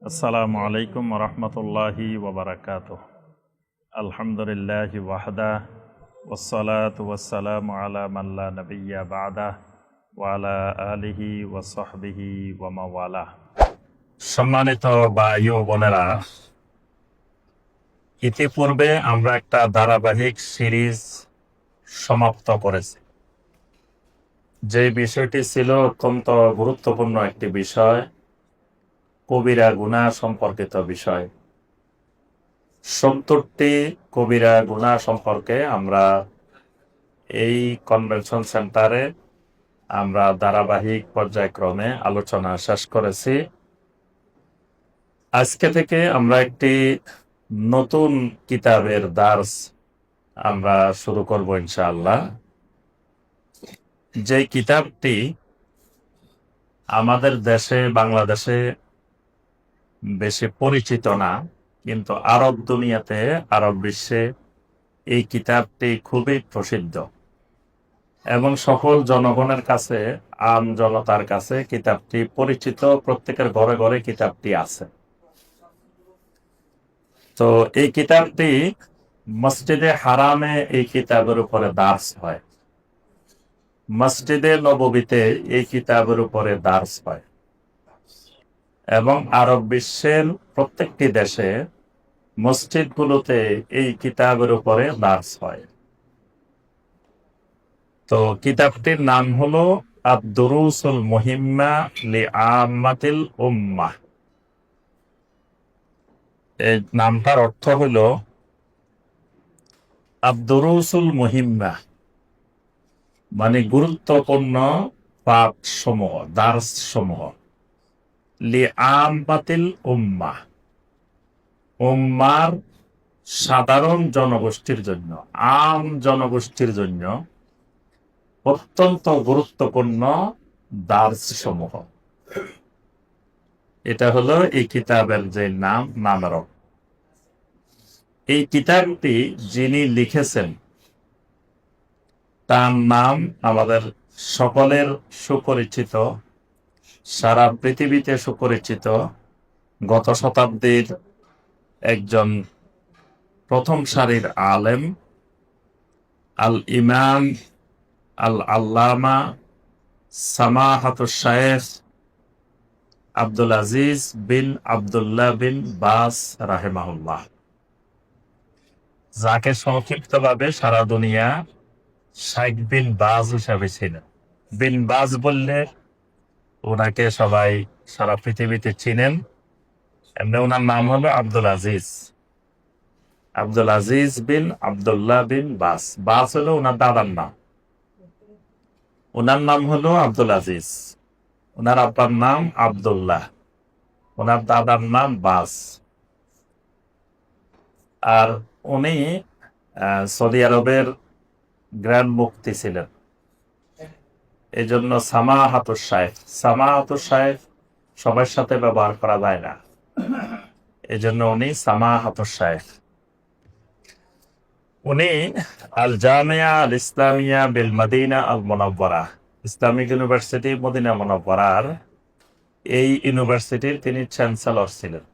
আসসালামু আলাইকুম রহমতুল্লাহি ওবরাকাতুহ। আলহামদুলিল্লাহি ওয়াহদা ওয়াসসালাতু ওয়াসসালামু আলা মান লা নাবিয়্যা বা'দা ওয়া আলা আলিহি ওয়া সাহবিহি ওয়া মাওয়ালা। সম্মানিত ভাই ও বোনেরা, ইতিপূর্বে আমরা একটা ধারাবাহিক সিরিজ সমাপ্ত করেছি। যে বিষয়টি ছিল অত্যন্ত গুরুত্বপূর্ণ একটি বিষয়, কবিরা গুনাহ সম্পর্কিত বিষয়। 70টি কবিরা গুনাহ সম্পর্কে আমরা এই কনভেনশন সেন্টারে আমরা ধারাবাহিক পর্যায়ক্রমে আলোচনা শেষ করেছি। আজকে থেকে আমরা একটি নতুন কিতাবের দার্স আমরা শুরু করব ইনশাআল্লাহ। যে কিতাবটি আমাদের দেশে, বাংলাদেশে বেশি পরিচিত না, কিন্তু আরব দুনিয়াতে, আরব বিশ্বে এই কিতাবটি খুবই প্রসিদ্ধ এবং সকল জনগণের কাছে, আম জনতার কাছে কিতাবটি পরিচিত। প্রত্যেকের ঘরে ঘরে কিতাবটি আছে। তো এই কিতাবটি মসজিদে হারামে এই কিতাবের উপরে দার্স হয়, মসজিদে নববীতে এই কিতাবের উপরে দার্স হয় এবং আরব বিশ্বের প্রত্যেকটি দেশে মসজিদগুলোতে এই কিতাবের উপরে দার্স হয়। তো কিতাবটির নাম হলো আদ-দুরুসুল মুহিম্মা লিআম্মাতিল উম্মাহ। এই নামটার অর্থ হইল আদ-দুরুসুল মুহিম্মা, মানে গুরুত্বপূর্ণ পাঠ সমূহ, দার্স সমূহ। লিআম্মাতিল উম্মাহ, উম্মার সাধারণ জনগোষ্ঠীর জন্য, আম জনগোষ্ঠীর জন্য অত্যন্ত গুরুত্বপূর্ণ দার্স সমূহ। এটা হলো এই কিতাবের যে নামের অর্থ। এই কিতাবটি যিনি লিখেছেন তার নাম আমাদের সকলের সুপরিচিত, সারা পৃথিবীতে সুপরিচিত, গত শতাব্দীর একজন প্রথম সারির আলেম, আল ইমাম আল আল্লামা সামাহাতুশ শাইখ আব্দুল আজিজ বিন আব্দুল্লাহ বিন বাস রাহিমাহুল্লাহ, যাকে সংক্ষিপ্তভাবে সারা দুনিয়া শাইখ বিন বাজ হিসাবে ছিলেন। বিন বাজ বললে ওনাকে সবাই সারা পৃথিবীতে চিনেন। এমনি ওনার নাম হলো আব্দুল আজিজ, আব্দুল আজিজ বিন আব্দুল্লাহ বিন বাস। বাস হলো ওনার দাদার নাম, ওনার নাম হলো আব্দুল আজিজ, ওনার আব্বার নাম আব্দুল্লাহ, ওনার দাদার নাম বাস। আর উনি সৌদি আরবের গ্র্যান্ড মুফতি ছিলেন। এই জন্য সামাহাতুশ শাইখ, সামাহাতুশ শাইখ সবার সাথে ব্যবহার করা যায় না, এই জন্য উনি সামাহাতুশ শাইখ। উনি আল জামিয়া আল ইসলামিয়া বিল মদিনা আল মুনাওয়ারা, ইসলামিক ইউনিভার্সিটি মদিনা মুনাওয়ারার এই ইউনিভার্সিটির তিনি চ্যান্সেলর ছিলেন,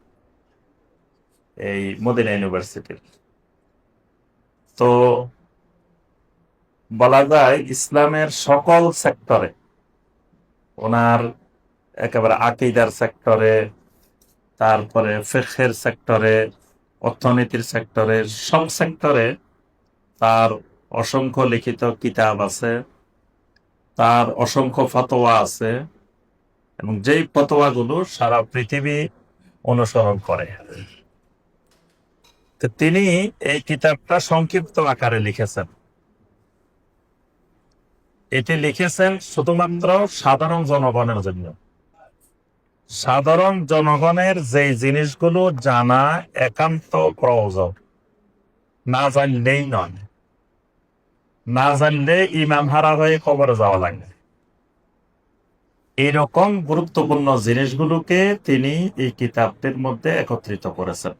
এই মদিনা ইউনিভার্সিটির। তো বলা যায় ইসলামের সকল সেক্টরে, ওনার একেবারে আকীদার সেক্টরে, তারপরে ফিকহের সেক্টরে, অর্থনীতির সেক্টরে, সব সেক্টরে তার অসংখ্য লিখিত কিতাব আছে, তার অসংখ্য ফতোয়া আছে, এবং যেই ফতোয়াগুলো সারা পৃথিবী অনুসরণ করে। তো তিনি এই কিতাবটা সংক্ষিপ্ত আকারে লিখেছেন। এটি লিখেছেন শুধুমাত্র সাধারণ জনগণের জন্য। সাধারণ জনগণের যে জিনিসগুলো জানা একান্ত প্রয়োজন, না জানলেই নয়, না জানলে ইমাম হারা হয়ে কবরে যাওয়া লাগে। এরকম গুরুত্বপূর্ণ জিনিসগুলোকে তিনি এই কিতাবটির মধ্যে একত্রিত করেছেন।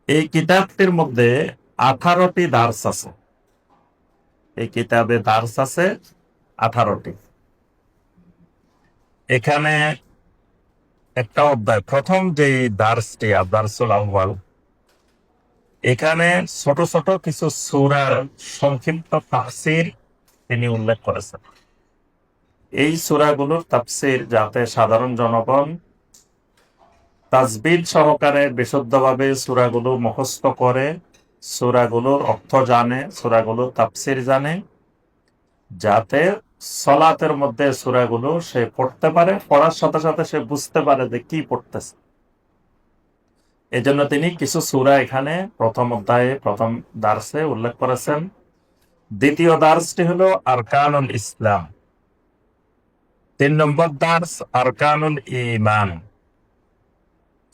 এই কিতাবটির মধ্যে 18টি দার্স আছে। এই কিতাবে দার্স আছে 18টি। এখানে একটা অধ্যায়, প্রথম যে দার্সটি আদারসুল আউয়াল, এখানে ছোট ছোট কিছু সূরার সংক্ষিপ্ত তাফসীর তিনি উল্লেখ করেছেন। এই সূরাগুলোর তাফসীর যাতে সাধারণ জনগণ তাজবিদ সহকারে বিশুদ্ধভাবে সূরাগুলো মুখস্থ করে, সূরাগুলোর অর্থ জানে, সূরাগুলোর তাফসীর জানে, যাতে সলাতের মধ্যে সূরাগুলো সে পড়তে পারে, পড়ার সাথে সাথে সে বুঝতে পারে যে কি পড়তেছে। এজন্য তিনি কিছু সূরা এখানে প্রথম অধ্যায়ে প্রথম দার্সে উল্লেখ করেছেন। দ্বিতীয় দার্সটি হলো আরকানুল ইসলাম। 3 নম্বর দার্স আরকানুল ঈমান।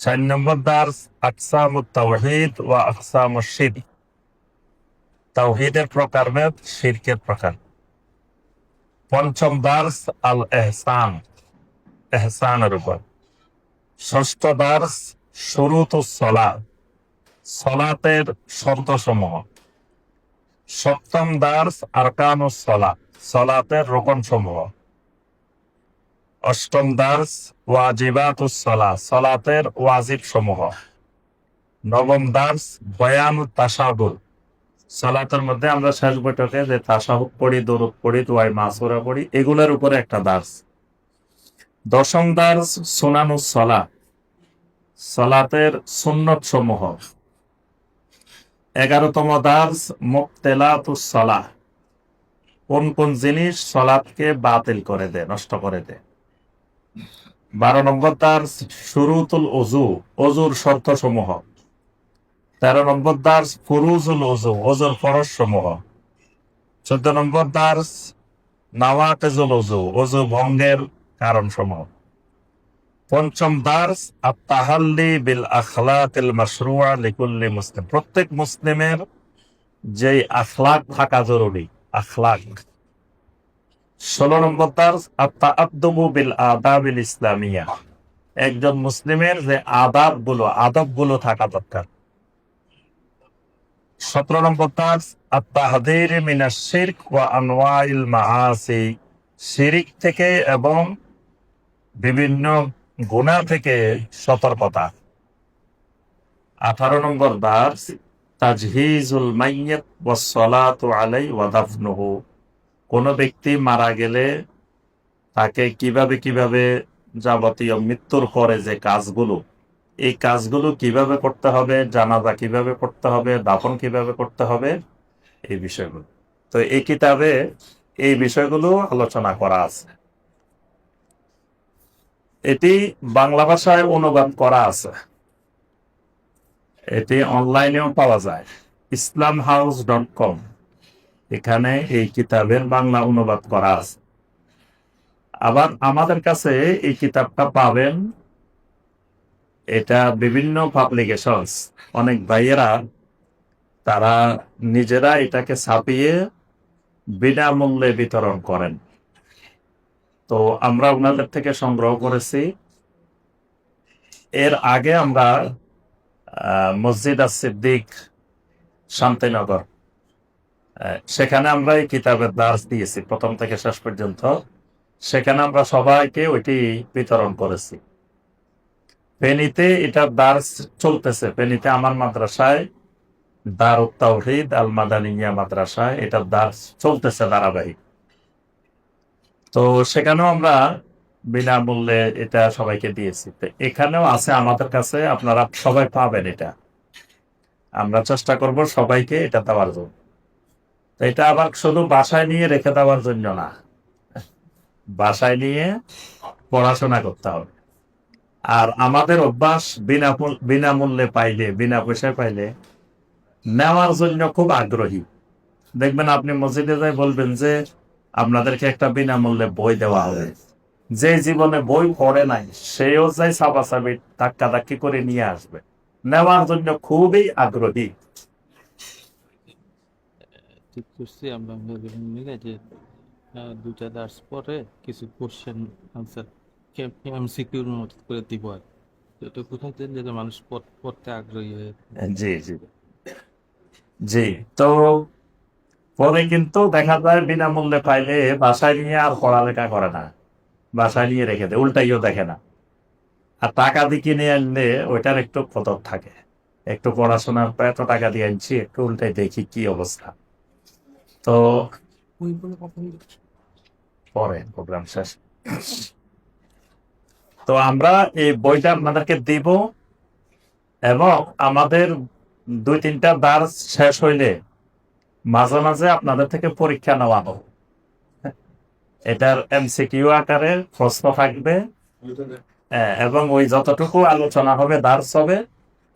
4 নম্বর দার্স আকসামুত তাওহীদ ওয়া আকসামুশ শিরক। তাওহীদের প্রকারভেদ, শিরকের প্রকার। 5ম দার্স আল ইহসান, ইহসানের উপর। 6ষ্ঠ দার্স শুরুতুস সালাত, সালাতের শর্তসমূহ। 7ম দার্স আরকানুস সালাত, সালাতের রুকনসমূহ। 8ম দার্স ওয়াজিবাতুস সালাত, সালাতের ওয়াজিব সমূহ। 9ম দার্স বয়ানুত তাশাহুদ, সালাতের মধ্যে আমরা শেষ বৈঠকে যে তাশাহুদ পড়ি, দরুদ পড়ি, দুআয়ে মাসুরা পড়ি, এগুলোর উপরে একটা দার্স। 10ম দার্স সুনানুস সালাত, সালাতের সুন্নত সমূহ। 11তম দার্স মুবতিলাতুস সালাহ, কোন কোন জিনিস সালাতকে বাতিল করে দেয়, নষ্ট করে দেয়। 12 নম্বর দার্স শুরুতুল ওযু, ওযুর শর্ত সমূহ। 13 নম্বর দার্স ফুরুজুল ওযু, ওযুর ফরজ সমূহ। 14 নম্বর দার্স নাওয়াকিজুল ওযু, ওযু ভঙ্গের কারণ সমূহ। 5ম দার্স আত-তাহাল্লি বিল আখলাকিল মাশরুআ লিকুল্লি মুসলিম, প্রত্যেক মুসলিমের যে আখলাক থাকা জরুরি, আখলাক। 16 নম্বর দার্স আত-তাআদ্দুবু বিল আদাবিল ইসলামিয়া, একজন মুসলিমের যে আদবগুলো থাকা দরকার। 17 নম্বর দার্স আত-তাহযীর মিনাশ শিরক ওয়া আনওয়াইল মাআসি, শিরিক থেকে এবং বিভিন্ন গুনাহ থেকে সতর্কতা। 18 নম্বর দার্স তাজহিজুল মাইয়িত ওয়াস সালাতু আলাইহি ওয়া দাফনুহু, কোন ব্যক্তি মারা গেলে তাকে কিভাবে যাবতীয় মৃত্যুর পরে যে কাজগুলো, এই কাজগুলো কিভাবে করতে হবে, জানাজা কিভাবে পড়তে হবে, দাফন কিভাবে করতে হবে, এই বিষয়গুলো। তো এই কিতাবে এই বিষয়গুলো আলোচনা করা আছে। এটি বাংলা ভাষায় অনুবাদ করা আছে, এটি অনলাইনেও পাওয়া যায়, islamhouse.com, এখানে এই কিতাবের বাংলা অনুবাদ করা আছে। আবার আমাদের কাছে এই কিতাবটা পাবেন, এটা বিভিন্ন পাবলিকেশনস, অনেক ভাইয়েরা তারা নিজেরা এটাকে ছাপিয়ে বিনামূল্যে বিতরণ করেন। তো আমরা ওনাদের থেকে সংগ্রহ করেছি। এর আগে আমরা মসজিদ as-সিদ্দিক শান্তিনগর, সেখানে আমরা এই কিতাবের দার্স দিয়েছি প্রথম থেকে শেষ পর্যন্ত। সেখানে আমরা সবাইকে ওইটি বিতরণ করেছি। ফেনীতে এটার দার্স চলতেছে, ফেনীতে আমার মাদ্রাসায় দারুত তাওহীদ আল মাদানিয়া মাদ্রাসায় এটার দার্স চলতেছে ধারাবাহিক। তো সেখানেও আমরা বিনামূল্যে এটা সবাইকে দিয়েছি। তো এখানেও আছে আমাদের কাছে, আপনারা সবাই পাবেন এটা। আমরা চেষ্টা করব সবাইকে এটা দেওয়ার জন্য। তো এটা আবার শুধু বাসায় নিয়ে রেখে দেওয়ার জন্য না, বাসায় নিয়ে পড়াশোনা করতে হবে। আর আমাদের অভ্যাস বিনামূল্যে পাইলে, বিনা পয়সায় পাইলে নেওয়ার জন্য খুব আগ্রহী। দেখবেন আপনি মসজিদে যাই বলবেন যে আপনাদেরকে একটা বিনামূল্যে বই দেওয়া হবে। যে জীবনে বই পড়ে নাই সেও যাই চাপাচাপি ধাক্কি করে নিয়ে আসবে, নেওয়ার জন্য খুবই আগ্রহী। ঠিক করছি আমরা মিলে যে দুটা দার্স পরে কিছু কোশ্চেন আনসার এমসিকিউর মতো করে দিব আর এটা কোথাও যেটা মানুষ পড়তে আগ্রহী হয়ে। জি জি জি। তো পরে কিন্তু দেখা যায় বিনামূল্যে পাইলে বাসায় নিয়ে আর পড়ালেখা করে না, বাসায় নিয়ে রেখে দেয়, উল্টাইও দেখে না। আর টাকা দিয়ে কিনে আনলে ওইটার একটু কদর থাকে। একটু পড়াশোনার পর এত টাকা দিয়ে আনছি, একটু উল্টে দেখি কি অবস্থা। তো পরে প্রোগ্রাম শেষ। তো আমরা এই বইটা আপনাদেরকে দিব, এবং আমাদের 2-3টা দার্স শেষ হইলে মাঝে মাঝে আপনাদের থেকে পরীক্ষা নেওয়া হবে। এটার এমসিকিউ আকারে প্রশ্ন থাকবে, এবং ওই যতটুকু আলোচনা হবে দার্স হবে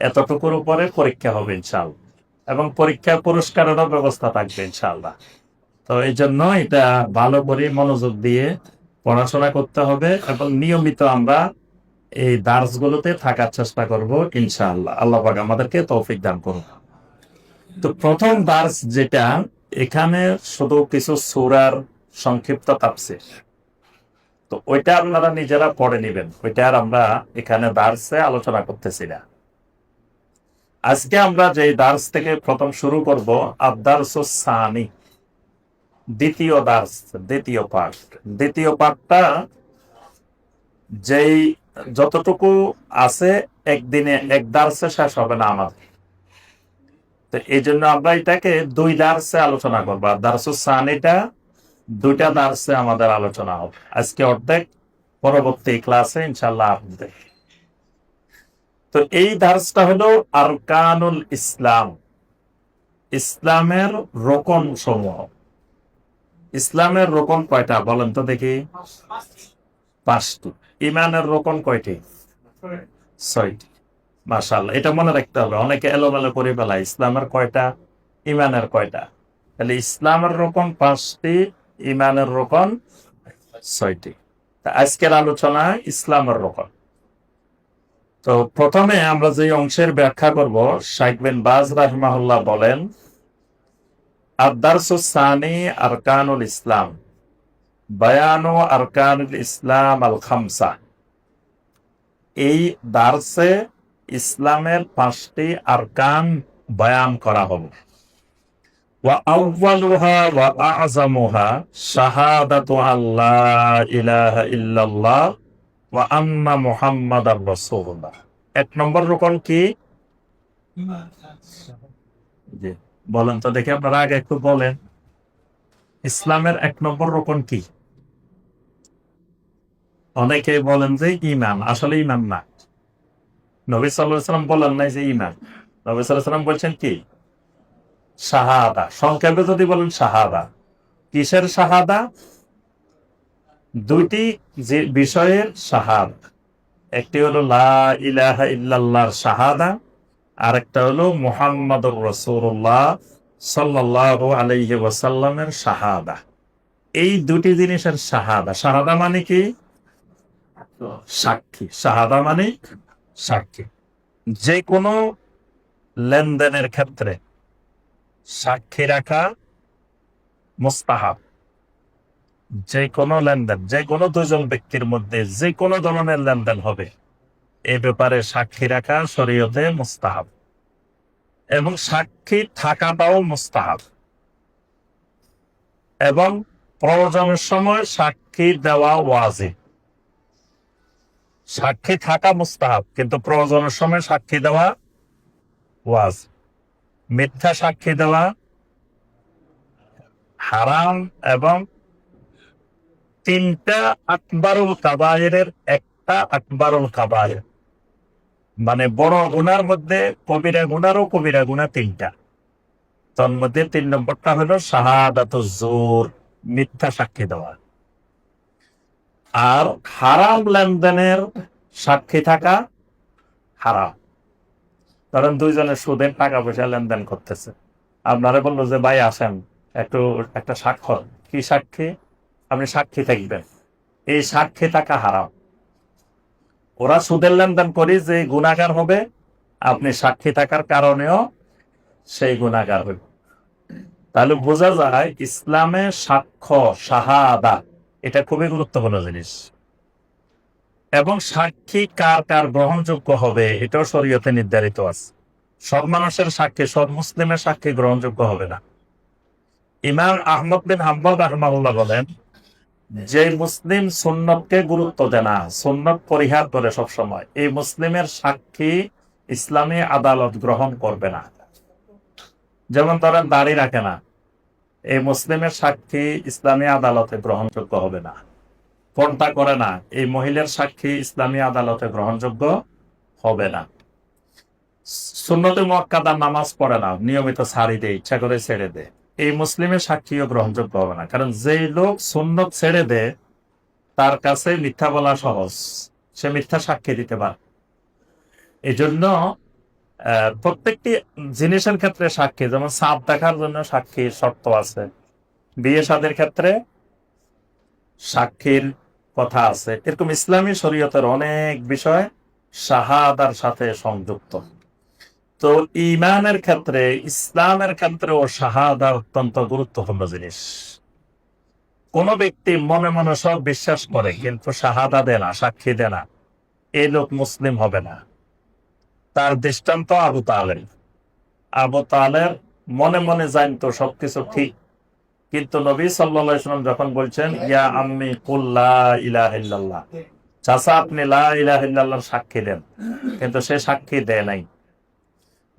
এতটুকুর উপরে পরীক্ষা হবে ইনশাআল্লাহ, এবং পরীক্ষার পুরস্কারেরও ব্যবস্থা থাকবে ইনশাআল্লাহ। তো এই জন্য এটা ভালো করে মনোযোগ দিয়ে পড়াশোনা করতে হবে, এবং নিয়মিত আমরা এই দার্স গুলোতে থাকার চেষ্টা করব ইনশাআল্লাহ। আল্লাহ পাক আমাদেরকে তৌফিক দান করুন। তো প্রথম দার্স যেটা, এখানে শুধু কিছু সূরার সংক্ষিপ্ত তাফসীর, তো ওইটা আপনারা নিজেরা পড়ে নেবেন, ওইটা আর আমরা এখানে দার্সে আলোচনা করতেছি না। আজকে আমরা যে দার্স থেকে প্রথম শুরু করব, আদ-দারসুস সানি, দ্বিতীয় দার্স, দ্বিতীয় পাঠ। দ্বিতীয় পাঠটা যেই যতটুকু আছে একদিনে এক দার্সে শেষ হবে না আমাদের। তো এই জন্য আমরা এটাকে 2 দার্সে আলোচনা করবো। আর দারসুস সানিটা 2টা দার্সে আমাদের আলোচনা হবে। আজকে অর্ধেক, পরবর্তী ক্লাসে ইনশাল্লাহ অর্ধেক। তো এই দার্সটা হলো আরকানুল ইসলাম, ইসলামের রোকন সমূহ। ইসলামের রোকন কয়টা বলেন তো দেখি? 5টি। ইমানের রোকন কয়টি? 6টি। মাশাআল্লাহ, এটা মনে রাখতে হবে। অনেকে এলোমেলো করে ফেলায়, ইসলামের কয়টা, ইমানের কয়টা। তাহলে ইসলামের রোকন 5টি, ইমানের রোকন 6টি। আজকের আলোচনা ইসলামের রোকন। তো প্রথমে আমরা যে অংশের ব্যাখ্যা করব, শাইখ বিন বাজ রাহিমাহুল্লাহ বলেন, আদ-দারসুস সানি আরকানুল ইসলাম, বায়ানু আরকানুল ইসলাম আল খামসা। এই দার্সে ইসলামের 5টি আরকান বয়ান করা হবে। ওয়া আউয়ালুহা ওয়া আ'যামুহা শাহাদাতু আল্লা ইলাহা ইল্লাল্লাহ ওয়া আন্না মুহাম্মাদার রাসূলুল্লাহ। 1 নম্বর রুকন কি? জি, বলেন তো দেখি, আপনারা আগে একটু বলেন, ইসলামের 1 নম্বর রুকন কি? অনেকে বলেন যে ঈমান। আসলে ঈমান না। নবী সাল্লাল্লাহু আলাইহি ওয়াসাল্লাম বলেন নাই যে ঈমান। নবী সাল্লাল্লাহু আলাইহি ওয়াসাল্লাম বলছেন কি? শাহাদা। সংক্ষেপে যদি বলেন শাহাদা। কিসের শাহাদা? 2টি যে বিষয়ের শাহাদা। একটি হলো লা ইলাহা ইল্লাল্লাহর শাহাদা, আর একটা হলো মুহাম্মাদুর রাসূলুল্লাহ সাল্লাল্লাহু আলাইহি ওয়াসাল্লামের শাহাদা। এই 2টি জিনিসের শাহাদা। শাহাদা মানে কি? সাক্ষী। শাহাদা মানে সাক্ষী। যে কোনো লেনদেনের ক্ষেত্রে সাক্ষী রাখা মুস্তাহাব। যে কোনো লেনদেন, যে কোনো 2জন ব্যক্তির মধ্যে যে কোনো ধরনের লেনদেন হবে, এ ব্যাপারে সাক্ষী রাখা শরীয়তে মুস্তাহাব, এবং সাক্ষী থাকাটাও মুস্তাহাব, এবং প্রয়োজনের সময় সাক্ষী দেওয়া ওয়াজিব। সাক্ষী থাকা মুস্তাহাব, কিন্তু প্রয়োজনের সময় সাক্ষী দেওয়া ওয়াজিব। মিথ্যা সাক্ষী দেওয়া হারাম, এবং 3টা আকবারুল কাবায়েরের একটা আকবারুল কাবায়ের, মানে বড় গুনার মধ্যে কবিরা গুনারও কবিরা গুনাহ 3টা। তার মধ্যে 3 নম্বরটা হলো শাহাদাতুজ জুর, মিথ্যা সাক্ষী দেওয়া। আর হারাম লেনদেনের সাক্ষী থাকা হারাম। ধরেন 2 জনের সুদের টাকা পয়সা লেনদেন করতেছে, আপনারা বললো যে ভাই আসেন একটু একটা স্বাক্ষর। কি সাক্ষী? আপনি সাক্ষী থাকবেন। এই সাক্ষী থাকা হারাম। ওরা সুদের লেনদেন করি যে গুনাহগার হবে, আপনি সাক্ষী থাকার কারণেও সেই গুনাহগার হবে। তাহলে বোঝা যায় ইসলামে সাক্ষ্য, শাহাদা, এটা খুবই গুরুত্বপূর্ণ জিনিস। এবং সাক্ষী কার কার গ্রহণযোগ্য হবে এটাও শরীয়তে নির্ধারিত আছে। সব মানুষের সাক্ষী, সব মুসলিমের সাক্ষী গ্রহণযোগ্য হবে না। ইমাম আহমদ বিন হাম্বল রাহিমাহুল্লাহ বলেন, যে মুসলিম সুন্নতকে গুরুত্ব দেয় না, সুন্নত পরিহার করে সবসময়, এই মুসলিমের সাক্ষী ইসলামী আদালত গ্রহণ করবে না। যেমন ধরেন দাড়ি রাখে না, এই মুসলিমের সাক্ষী ইসলামী আদালতে গ্রহণযোগ্য হবে না। পর্দা করে না, এই মহিলার সাক্ষী ইসলামী আদালতে গ্রহণযোগ্য হবে না। সুন্নতে মুআক্কাদা নামাজ পড়ে না, নিয়মিত ছাড়ি দেয়, ইচ্ছা করে ছেড়ে দেয়, এই মুসলিমের সাক্ষীও গ্রহণযোগ্য হবে না। কারণ যেই লোক সুন্নত ছেড়ে দেয় তার কাছে মিথ্যা বলা সহজ, সে মিথ্যা সাক্ষী দিতে পারে। এই জন্য প্রত্যেকটি জিনিসের ক্ষেত্রে সাক্ষী, যেমন সাপ দেখার জন্য সাক্ষীর শর্ত আছে, বিয়ে শাদীর ক্ষেত্রে সাক্ষীর কথা আছে। এরকম ইসলামী শরীয়তের অনেক বিষয় শাহাদার সাথে সংযুক্ত। তো ইমানের ক্ষেত্রে, ইসলামের ক্ষেত্রে ও শাহাদা অত্যন্ত গুরুত্বপূর্ণ জিনিস। কোন ব্যক্তি মনে মনে সব বিশ্বাস করে কিন্তু শাহাদা দেয় না, সাক্ষী দেয় না, এই লোক মুসলিম হবে না। তার দৃষ্টান্ত আবু তালেব। আবু তালেব মনে মনে জানতো সবকিছু ঠিক, কিন্তু নবী সাল্লাল্লাহু আলাইহি ওয়াসাল্লাম যখন বলছেন ইয়া আম্মি কুল লা ইলাহা ইল্লাল্লাহ, চাচা আপনি লা ইলাহা ইল্লাল্লাহর সাক্ষী দেন, কিন্তু সে সাক্ষী দেয় নাই।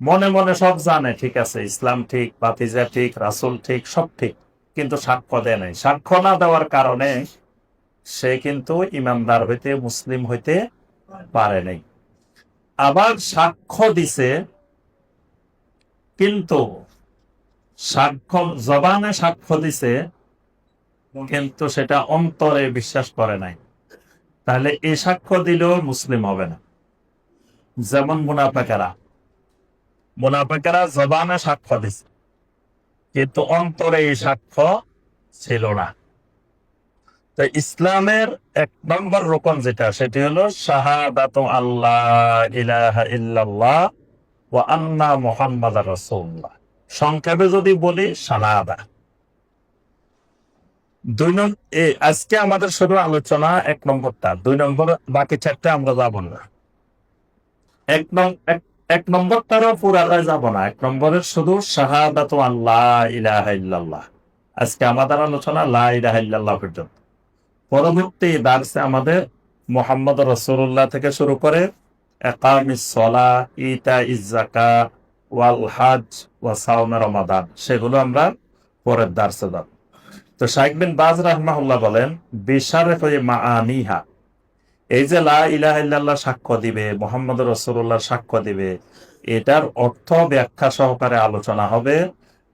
মনে মনে সব জানে, ঠিক আছে, ইসলাম ঠিক, বাতিজা ঠিক, রাসূল ঠিক, সব ঠিক, কিন্তু সাক্ষ্য দেয় নাই। সাক্ষ্য না দেওয়ার কারণে সে কিন্তু ইমানদার হইতে, মুসলিম হইতে পারে নাই। আবার সাক্ষ্য দিছে, কিন্তু সাক্ষ্য জবানে সাক্ষ্য দিছে, কিন্তু সেটা অন্তরে বিশ্বাস করে নাই। তাহলে এই সাক্ষ্য দিলেও মুসলিম হবে না। যেমন মুনাফিকেরা জবানে সাক্ষ্য দিছে, কিন্তু অন্তরে এই সাক্ষ্য ছিল না। তো ইসলামের 1 নম্বর রোকন যেটা, সেটি হলো শাহাদাতু আল্লাহ ইলাহা ইল্লাল্লাহ ওয়া আন্না মুহাম্মাদার রাসূলুল্লাহ। সংক্ষেপে যদি বলি শাহাদা। আজকে আমাদের শুধু আলোচনা 1 নম্বরটা, 2 নম্বর বাকি 4টা আমরা যাব না। এক নং- এক- 1 নম্বরটারও পুরাটাই যাব না, 1 নম্বরের শুধু শাহাদাতু আল্লাহ ইলাহা ইল্লাল্লাহ। আজকে আমাদের আলোচনা লা ইলাহা ইল্লাল্লাহ পর্যন্ত। পরবর্তী দার্সে আমাদের মুহাম্মদ রাসূলুল্লাহ থেকে শুরু করে ইকামিস সালাহ, ইতাইজ যাকাত, ওয়াল হজ, ওয়া সাওম রমাদান, সেগুলো আমরা পরের দার্সে যাব। তো শাইখ বিন বাজ রাহমাহুল্লাহ বলেন বিশারফে মাআনিহা, এই যে লা ইলাহা ইল্লাল্লাহ সাক্ষ্য দিবে, মুহাম্মদ রাসূলুল্লাহ সাক্ষ্য দিবে, এটার অর্থ ব্যাখ্যা সহকারে আলোচনা হবে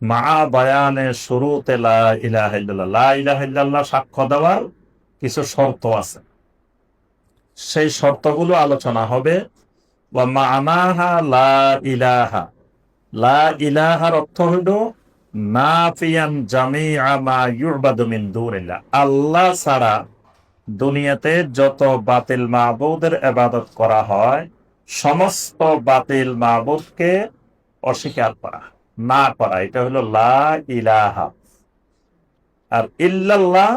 মা বায়ানে শুরুতে লা ইলাহা ইল্লাল্লাহ। লা ইলাহা ইল্লাল্লাহ সাক্ষ্য দেওয়ার কিছু শর্ত আছে, সেই শর্তগুলো আলোচনা হবে। ওয়া মা'নাহা লা ইলাহা, লা ইলাহার অর্থ হলো নাফিয়ান জামিআ মা ইউবাদু মিন দুনিল্লাহ, আল্লাহ ছাড়া দুনিয়াতে যত বাতিল মাবুদের ইবাদত করা হয়, সমস্ত বাতিল মাবুদকে অস্বীকার করা, না করা, এটা হলো লা ইলাহা। আর ইল্লাল্লাহ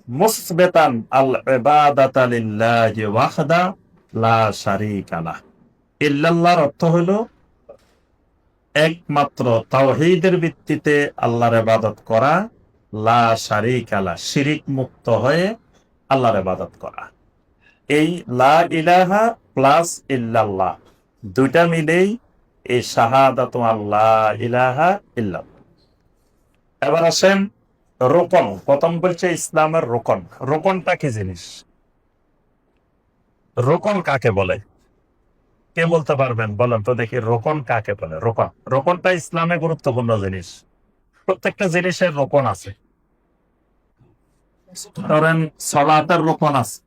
মুসবিতান আল ইবাদাতা লিল্লাহি ওয়াহদা লা শারীকা লাহ। ইল্লাল্লাহর অর্থ হলো একমাত্র তাওহীদের ভিত্তিতে আল্লাহর ইবাদত করা, লা শারীকা লাহ শিরিক মুক্ত হয়ে আল্লাহর ইবাদত করা। এই লা ইলাহা প্লাস ইল্লাল্লাহ দুইটা মিলেই এই শাহাদাতু আল্লাহ ইলাহা ইল্লাল্লাহ। এবার আসেন রোকন। প্রথম বলছে ইসলামের রোকন। রোকনটা কি জিনিস? রোকন কাকে বলে? কে বলতে পারবেন? বলেন তো দেখি, রোকন কাকে বলে? রোকনটা ইসলামে গুরুত্বপূর্ণ জিনিস। প্রত্যেকটা জিনিসের রোকন আছে। ধরেন সালাতের রোকন আছে।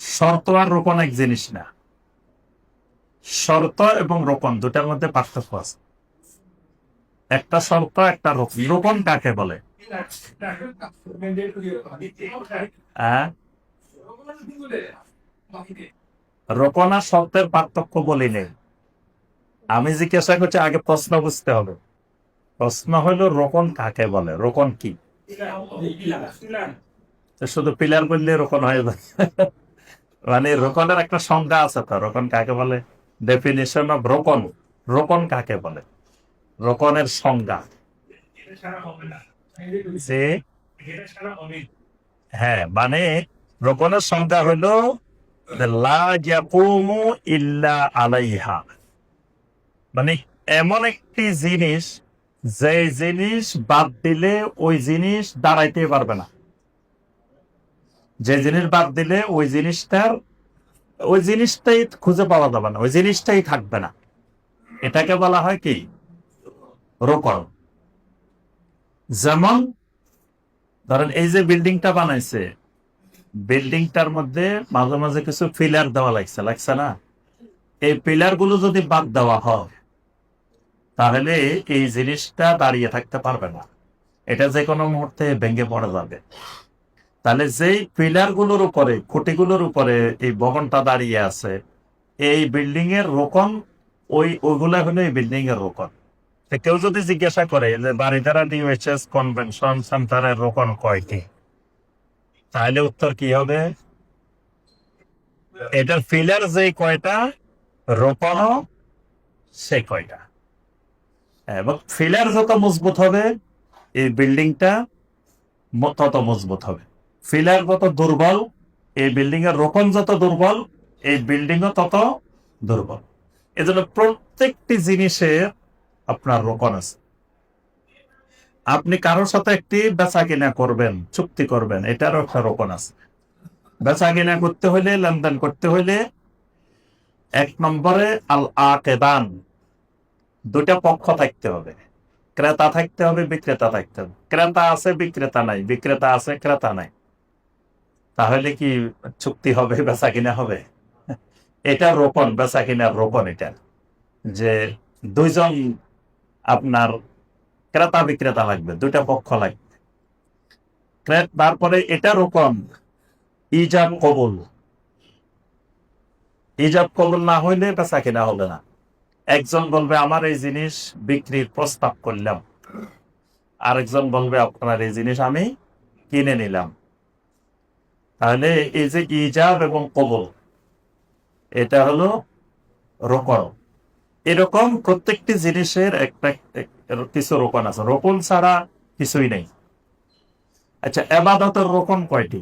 শর্ত আর রোকন এক জিনিস না। শর্ত এবং রোকন দুটার মধ্যে পার্থক্য আছে। একটা শর্ত, একটা রোকন। রোকন কাকে বলে? হ্যাঁ, রোকন আর শর্তের পার্থক্য বলি নেই। আমি জিজ্ঞাসা করছি, আগে প্রশ্ন বুঝতে হবে। প্রশ্ন হলো রোকন কাকে বলে, রোকন কি? তো শুধু পিলার বললে রোকন হয়ে যায়? মানে রোকনের একটা সংজ্ঞা আছে তো, রোকন কাকে বলে, ডেফিনিশন অফ রোকন। রোকন কাকে বলে, রোকনের সংজ্ঞা। যে হ্যাঁ, মানে রোকনের সংজ্ঞা হলো যে লা ইয়াকুমু ইল্লা আলাইহা, মানে এমন একটি জিনিস যে জিনিস বাদ দিলে ওই জিনিস দাঁড়াইতে পারবে না। যে জিনিস বাদ দিলে ওই জিনিসটাই খুঁজে পাওয়া যাবে না, ওই জিনিসটাই থাকবে না। এটাকে বলা হয় কি? রোকন। যেমন ধরেন এই যে বিল্ডিংটা বানাইছে, বিল্ডিংটার মধ্যে মাঝে মাঝে কিছু পিলার দেওয়া লাগছে না? এই পিলার গুলো যদি বাদ দেওয়া হয় তাহলে এই জিনিসটা দাঁড়িয়ে থাকতে পারবে না, এটা যে কোনো মুহূর্তে ভেঙে পড়ে যাবে। তাহলে যেই পিলার গুলোর উপরে, খুঁটিগুলোর উপরে এই ভবনটা দাঁড়িয়ে আছে, এই বিল্ডিং এর রোকন ওইগুলা হলো এই বিল্ডিং এর রোকন। তো কেউ যদি জিজ্ঞাসা করে যে বারিধারা ডিওএইচএস কনভেনশন সেন্টারের রোকন কয়টি, তাহলে উত্তর কি হবে? এটার পিলার যে কয়টা, রোকনও সে কয়টা। এবং পিলার যত মজবুত হবে এই বিল্ডিংটা তত মজবুত হবে। পিলার যত দুর্বল, এই বিল্ডিং এর রোকন যত দুর্বল, এই বিল্ডিংও তত দুর্বল। এজন্য প্রত্যেকটি জিনিসের আপনার রোকন আছে। আপনি কারোর সাথে একটি বেচা কিনা করবেন, চুক্তি করবেন, এটারও একটা রোকন আছে। বেচা কিনা করতে হইলে, লেনদেন করতে হইলে এক নম্বরে আল আকেদান, দুটা পক্ষ থাকতে হবে। ক্রেতা থাকতে হবে, বিক্রেতা থাকতে হবে। ক্রেতা আছে, বিক্রেতা নাই, বিক্রেতা আছে, ক্রেতা নাই, তাহলে কি চুক্তি হবে, বেচা কিনা হবে? এটা রোপণ, বেচা কিনার রোপণ। এটা যে দুইজন আপনার ক্রেতা বিক্রেতা লাগবে, দুইটা পক্ষ লাগবে। তারপরে এটা রোপণ ইজাব কবুল। ইজাব কবুল না হইলে বেচা কিনা হবে না। একজন বলবে আমার এই জিনিস বিক্রির প্রস্তাব করলাম, আরেকজন বলবে আপনার এই জিনিস আমি কিনে নিলাম। তাহলে এই যে ইজাব এবং কবুল, এটা হলো রোকন। এরকম প্রত্যেকটি জিনিসের একটা কিছু রোকন আছে, রোকন ছাড়া কিছুই নেই। আচ্ছা, এবাদতের রোকন কয়টি?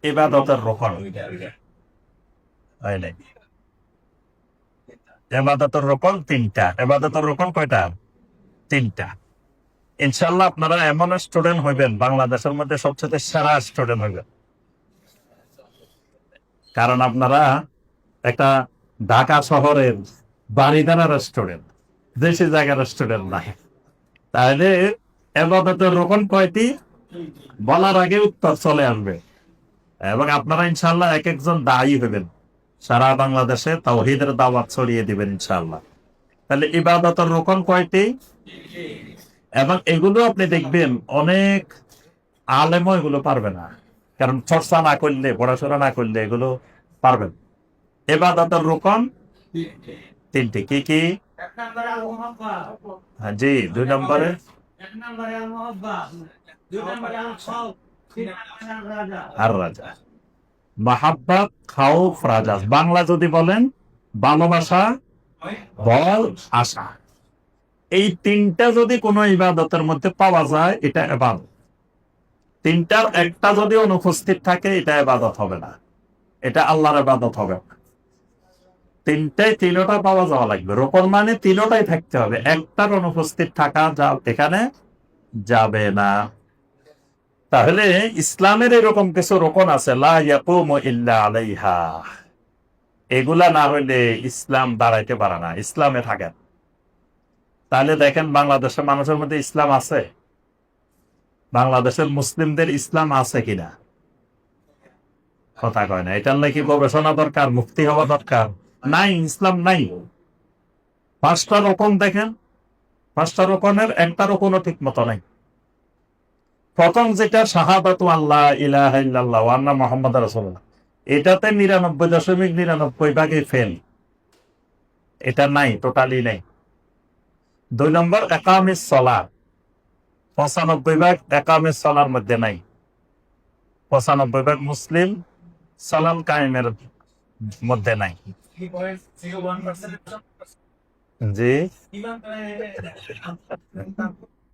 এবাদতের রোকন হয় নাই। এবাদতের রোকন তিনটা। এবাদতের রোকন কয়টা? তিনটা। ইনশাল্লাহ আপনারা এমন স্টুডেন্ট হইবেন, বাংলাদেশের মধ্যে সবচেয়ে সেরা স্টুডেন্ট হইবেন। কারণ আপনারা একটা ঢাকা শহরের বাড়িদানার স্টুডেন্ট, দেশি জায়গার স্টুডেন্ট নাই। তাহলে এবাদতের রোকন কয়টি বলার আগে উত্তর চলে আসবে, এবং আপনারা ইনশাল্লাহ এক একজন দায়ী হইবেন, সারা বাংলাদেশে তাওহীদের দাওয়াত ছড়িয়ে দিবেন ইনশাল্লাহ। তাহলে ইবাদতের রোকন কয়টি? এবং এগুলো আপনি দেখবেন অনেক আলেমও এগুলো পারবে না, কারণ চর্চা না করলে, পড়াশোনা না করলে এগুলো পারবেন। ইবাদতের রোকন তিনটি। কি কি? হ্যাঁ জি, দুই নম্বরে আর রাজা, মাহাব্বাত, খাউফ, রাজা। বাংলা যদি বলেন ভালোবাসা, ভয়, আশা। এই তিনটা যদি কোনো ইবাদতের মধ্যে পাওয়া যায় এটা ইবাদত। তিনটার একটা যদি অনুপস্থিত থাকে এটা ইবাদত হবে না, এটা আল্লাহর ইবাদত হবে না। তিনটা পাওয়া যাওয়া লাগবে। রোকন মানে তিনটাই থাকতে হবে, একটার অনুপস্থিত থাকা এখানে যাবে না। তাহলে ইসলামের এরকম কিছু রোকন আছে, লা ইয়াকুমু ইল্লা আলাইহা। এগুলা না হইলে ইসলাম দাঁড়াইতে পারে না, ইসলামে থাকে না। তাহলে দেখেন বাংলাদেশের মানুষের মধ্যে ইসলাম আছে? বাংলাদেশের মুসলিমদের ইসলাম আছে কিনা? কথা কয় না। এটার নাকি গবেষণা দরকার, মুক্তি হওয়া দরকার। নাই, ইসলাম নাই। পাঁচটা রকম দেখেন, পাঁচটা রকমের একটা রকমও ঠিক মতো নাই। প্রথম যেটা শাহাদাতু আল্লাহ ইলাহা ইল্লাল্লাহ ওয়া আন্না মুহাম্মাদুর রাসূলুল্লাহ, এটাতে 99.99% ফেল, এটা নাই, টোটালি নাই। দুই নম্বর একামিস সালাত, 95% একামিস সালার মধ্যে নাই। 95% মুসলিম সালাম কায়েমের মধ্যে নাই। জি,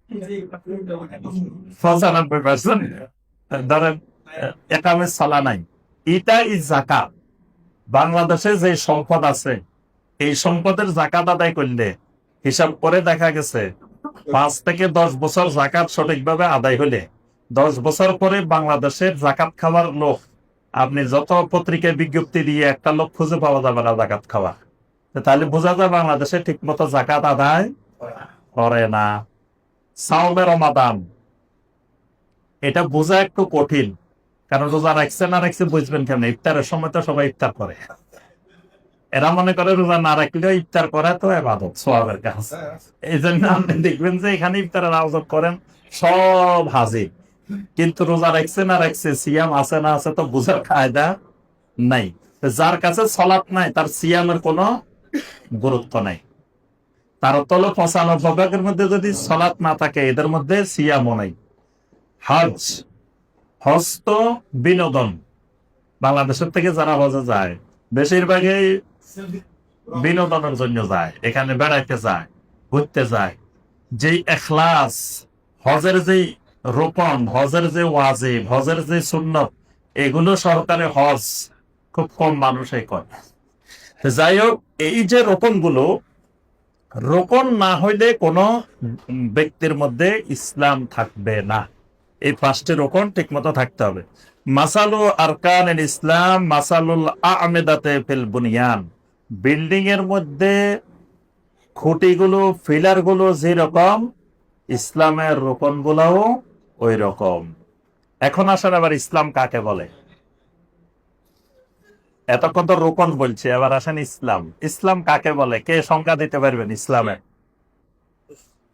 95% ধরেন একামে সালা নাই। এটা ইজ জাকাত। বাংলাদেশে যে সম্পদ আছে এই সম্পদের জাকাত আদায় করলে হিসাব করে দেখা গেছে 5 থেকে 10 বছর জাকাত সঠিকভাবে আদায় হলে 10 বছর পরে বাংলাদেশের জাকাত খাওয়ার লোক আপনি যত পত্রিকায় বিজ্ঞপ্তি দিয়ে একটা লোক খুঁজে পাওয়া যাবে না জাকাত খাওয়া। তাহলে বোঝা যায় বাংলাদেশে ঠিক মতো জাকাত আদায় করে না। সাওমে রমাদান এটা বোঝা একটু কঠিন, কারণ রোজা রাখছে না রাখছে বুঝবেন কেমন? ইফতারের সময় তো সবাই ইফতার করে, এরা মনে করে রোজা না রাখলেও ইফতার করা তো এবাদত, সোয়াবের কাজ। এই জন্য আপনি দেখবেন যে এখানে ইফতারের আয়োজন করেন সব হাজির, কিন্তু রোজা রাখছে না রাখছে, সিয়াম আছে না আছে তো বোঝার কায়দা নাই। যার কাছে সলাৎ নাই তার সিয়ামের কোনো গুরুত্ব নাই। তার তলে 95 মধ্যে যদি সলাৎ না থাকে এদের মধ্যে সিয়ামও নাই। হজ, হজ তো বিনোদন। বাংলাদেশের থেকে যারা হজে যায় বেশিরভাগই বিনোদনের জন্য যায়, এখানে বেড়াইতে যায়, ঘুরতে যায়। যেই এখলাস, হজের যে রোপণ, হজের যে ওয়াজিব, হজের যে সুন্নত, এগুলো সরকারে হজ খুব কম মানুষই করে। যাই হোক, এই যে রোপণগুলো, রোপণ না হইলে কোনো ব্যক্তির মধ্যে ইসলাম থাকবে না। এই 5টি রোপণ ঠিক মতো থাকতে হবে। মাসালু আরকানিল ইসলাম মাসালুল আ'মেদাতে ফিল বুনিয়ান। বিল্ডিং এর মধ্যে খুঁটিগুলো, ফিলার গুলো যেরকম, ইসলামের রোপণ গুলাও ওই রকম। এখন আসেন আবার ইসলাম কাকে বলে। এতক্ষণ তো রোপণ বলছে, এবার আসেন ইসলাম। ইসলাম কাকে বলে? কে সংজ্ঞা দিতে পারবেন ইসলামের?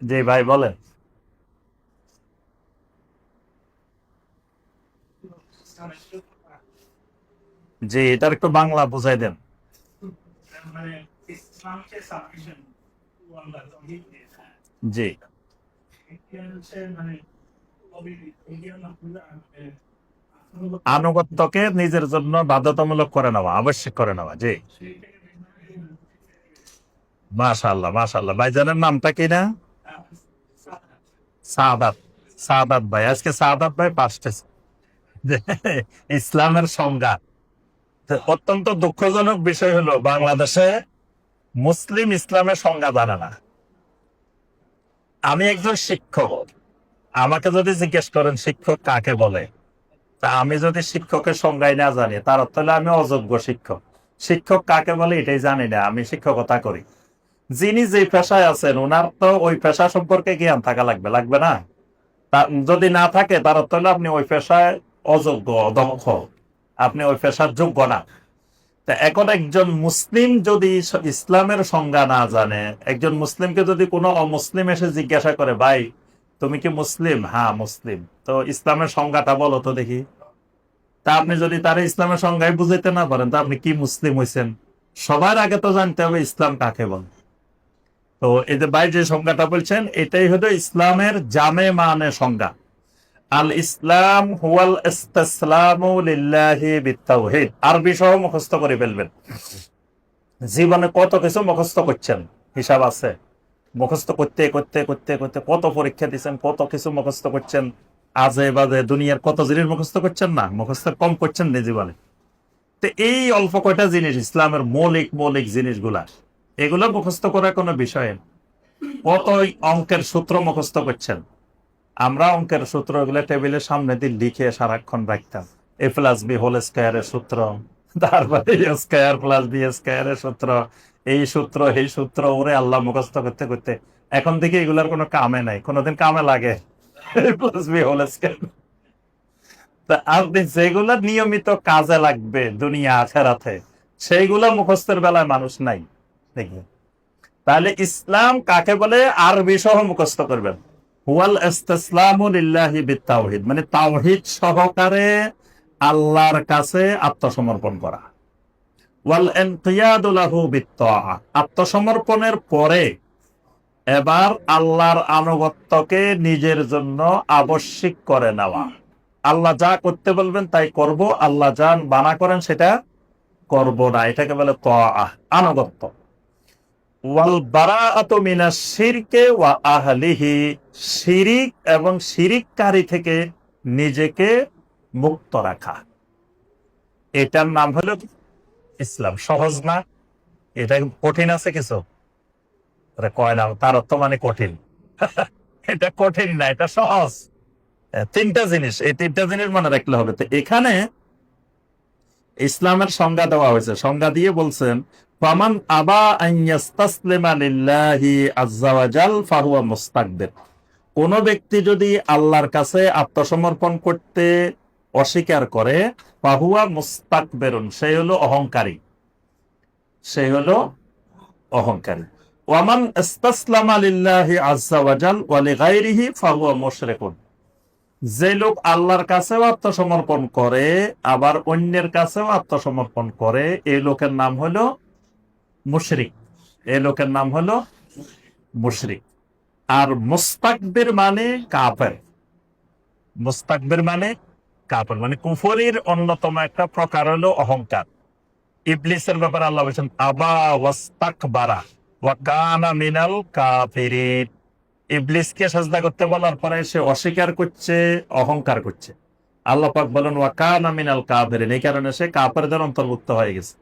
জি ভাই বলেন। জি, এটার একটু বাংলা বুঝাই দেন। জি, আনুগত্যকে নিজের জন্য বাধ্যতামূলক করে নেওয়া, আবশ্যক করে নেওয়া। জি, মাশাআল্লাহ মাশাআল্লাহ। ভাইজানের নামটা কি না? সাদাত। সাদাত ভাই, আজকে সাদাত ভাই 5টা ইসলামের সংজ্ঞা। তো অত্যন্ত দুঃখজনক বিষয় হলো বাংলাদেশে মুসলিম ইসলামের সংজ্ঞা জানে না। আমি একজন শিক্ষক, আমাকে যদি জিজ্ঞেস করেন শিক্ষক কাকে বলে, তা আমি যদি শিক্ষকের সংজ্ঞাই না জানি তার অর্থ হলে আমি অযোগ্য শিক্ষক। শিক্ষক কাকে বলে এটাই জানি না, আমি শিক্ষকতা করি। যিনি যে পেশায় আছেন ওনার তো ওই পেশা সম্পর্কে জ্ঞান থাকা লাগবে, লাগবে না? তা যদি না থাকে তার অর্থ হলে আপনি ওই পেশায় অযোগ্য, অদক্ষ, আপনি ওই পেশার যোগ্য না। তা এখন একজন মুসলিম যদি ইসলামের সংজ্ঞা না জানে, একজন মুসলিমকে যদি কোনো অমুসলিম এসে জিজ্ঞাসা করে, ভাই তুমি কি মুসলিম? হ্যাঁ মুসলিম, তো ইসলামের সংজ্ঞাটা বলো তো দেখি। তা আপনি যদি তার ইসলামের সংজ্ঞায় বুঝাইতে না পারেন তা আপনি কি মুসলিম হয়েছেন? সবার আগে তো জানতে হবে ইসলাম কাকে বলে। তো এই যে ভাই যে সংজ্ঞাটা বলছেন এটাই হলো ইসলামের জামে মানে সংজ্ঞা। আল ইসলাম হুয়াল ইসতিসলামু লিল্লাহি বিত্তাওহীদ। আরবি সহ মুখস্থ করে ফেলবেন। জীবনে কত কিছু মুখস্থ করছেন হিসাব আছে। মুখস্থ করতে করতে করতে করতে কত পরীক্ষা দিচ্ছেন, কত কিছু মুখস্থ করছেন, আজে বাজে দুনিয়ার কত জিনিস মুখস্থ করছেন না? মুখস্থ কম করছেন না জীবনে। তো এই অল্প কয়টা জিনিস ইসলামের মৌলিক মৌলিক জিনিসগুলা, এগুলো মুখস্থ করার কোনো বিষয় না। কত অঙ্কের সূত্র মুখস্থ করছেন। আমরা অঙ্কের সূত্র এগুলো টেবিলের সামনে দিয়ে লিখে সারাক্ষণ রাখতাম। এ প্লাস বি হোল স্কয়ারের সূত্র, তারপরে এ স্কয়ার প্লাস বি স্কয়ারের সূত্র, এই সূত্র এই সূত্র, ওরে আল্লাহ মুখস্থ করতে করতে এখন থেকে এগুলার কোনো কামে নাই। কোনোদিন কামে লাগে? এ প্লাস বি হোল স্কয়ার। তা আপনি যেগুলা নিয়মিত কাজে লাগবে দুনিয়া আখেরাতে, সেইগুলা মুখস্থের বেলায় মানুষ নাই দেখবেন। তাহলে ইসলাম কাকে বলে আরবি সহ মুখস্থ করবেন। হুয়াল ইসতিসলামু লিল্লাহি বিত্তাওহীদ, মানে তাওহীদ সহকারে আল্লাহর কাছে আত্মসমর্পণ করা। ওয়াল ইনকিয়াদু লাহু বিত্তাআহ, আত্মসমর্পণের পরে এবার আল্লাহর আনুগত্যকে নিজের জন্য আবশ্যিক করে নেওয়া। আল্লাহ যা করতে বলবেন তাই করব, আল্লাহ যা মানা করেন সেটা করব না। এটাকে বলে তাআহ, আনুগত্য। ওয়াল বারাআতু মিনাশ শিরকে ওয়া আহলিহি, শিরিক এবং শিরিককারী থেকে নিজেকে মুক্ত রাখা, এটার নাম হলো ইসলাম। সহজ না? এটা কঠিন আছে কিছু? আরে কয় না, তার অর্থ মানে কঠিন। এটা কঠিন না, এটা সহজ। তিনটা জিনিস, এই তিনটা জিনিস মনে রাখলে হবে। তো এখানে ইসলামের সংজ্ঞা দেওয়া হয়েছে, সংজ্ঞা দিয়ে বলছেন ফামান আবা আন ইয়াস্তাসলিমা লিল্লাহি আযজা ওয়া জাল ফাহুয়া মুস্তাকবির। কোন ব্যক্তি যদি আল্লাহর কাছে আত্মসমর্পণ করতে অস্বীকার করে, ফাহুয়া মুস্তাকবিরুন, সে হলো অহংকারী, সে হলো অহংকারী। ওয়ামান ইস্তাসলামা লিল্লাহি আযজা ওয়া জাল ওয়া লিগাইরিহি ফাহুয়া মুশরিকুন, যে লোক আল্লাহর কাছেও আত্মসমর্পণ করে আবার অন্যের কাছেও আত্মসমর্পণ করে, এই লোকের নাম হলো মুশরিক, এই লোকের নাম হলো মুশরিক। আর মুস্তাকবির মানে কাফের, মুস্তাকবির মানে কাফের, মানে কুফরির অন্যতম একটা প্রকার হলো অহংকার। ইবলিসের ব্যাপারে আল্লাহ বলেছেন আবা ওয়াস্তাকবারা ওয়া কানা মিনাল কাফিরিন। ইবলিসকে সাজদা করতে বলার পরে সে অস্বীকার করছে, অহংকার করছে। আল্লাহ পাক বলেন ওয়া কানা মিনাল কাফিরিন, এই কারণে সে কাফেরদের অন্তর্ভুক্ত হয়ে গেছে।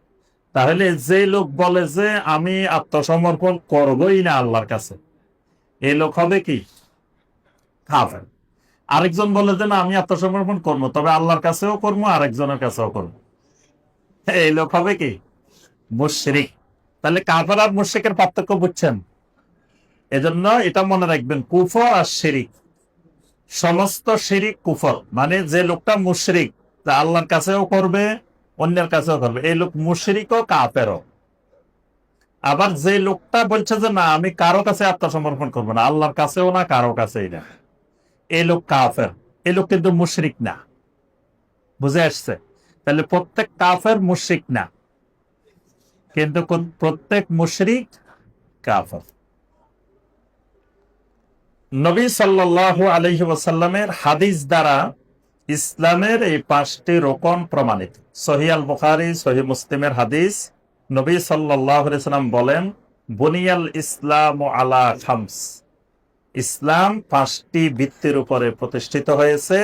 তাহলে যে লোক বলে যে আমি আত্মসমর্পণ করবই না আল্লাহর কাছে, এই লোক হবে কি? কাফের। আরেকজন বলে যে না আমি আত্মসমর্পণ করবো, তবে আল্লাহর কাছেও করবো, আরেকজনের কাছেও করবো, এই লোক হবে কি? মুশরিক। তাহলে কাফের আর মুশরিকের পার্থক্য বুঝছেন? এজন্য এটা মনে রাখবেন, কুফর আর শিরিক, সমস্ত শিরিক কুফর। মানে যে লোকটা মুশরিক, তা আল্লাহর কাছেও করবে, অন্যের কাছেও করবে, এই লোক মুশরিকও কাফেরও। আবার যে লোকটা বলছে যে না আমি কারো কাছে আত্মসমর্পণ করবো না, আল্লাহর কাছেও না, কারো কাছেই না, এই লোক কাফের, এই লোক কিন্তু মুশরিক না। বুঝে আসছে? তাহলে প্রত্যেক কাফের মুশরিক না, কিন্তু প্রত্যেক মুশরিক কাফের। নবী সাল্লাল্লাহু আলাইহি ওয়াসাল্লামের হাদিস দ্বারা ইসলামের এই 5টি রোকন প্রমাণিত। সহিহ আল বুখারী, সহিহ মুসলিমের হাদিস। নবী সাল্লাল্লাহু আলাইহি ওয়াসাল্লাম বলেন বুনিয়াল ইসলামু আলা খামস, ইসলাম 5টি ভিত্তির উপরে প্রতিষ্ঠিত হয়েছে।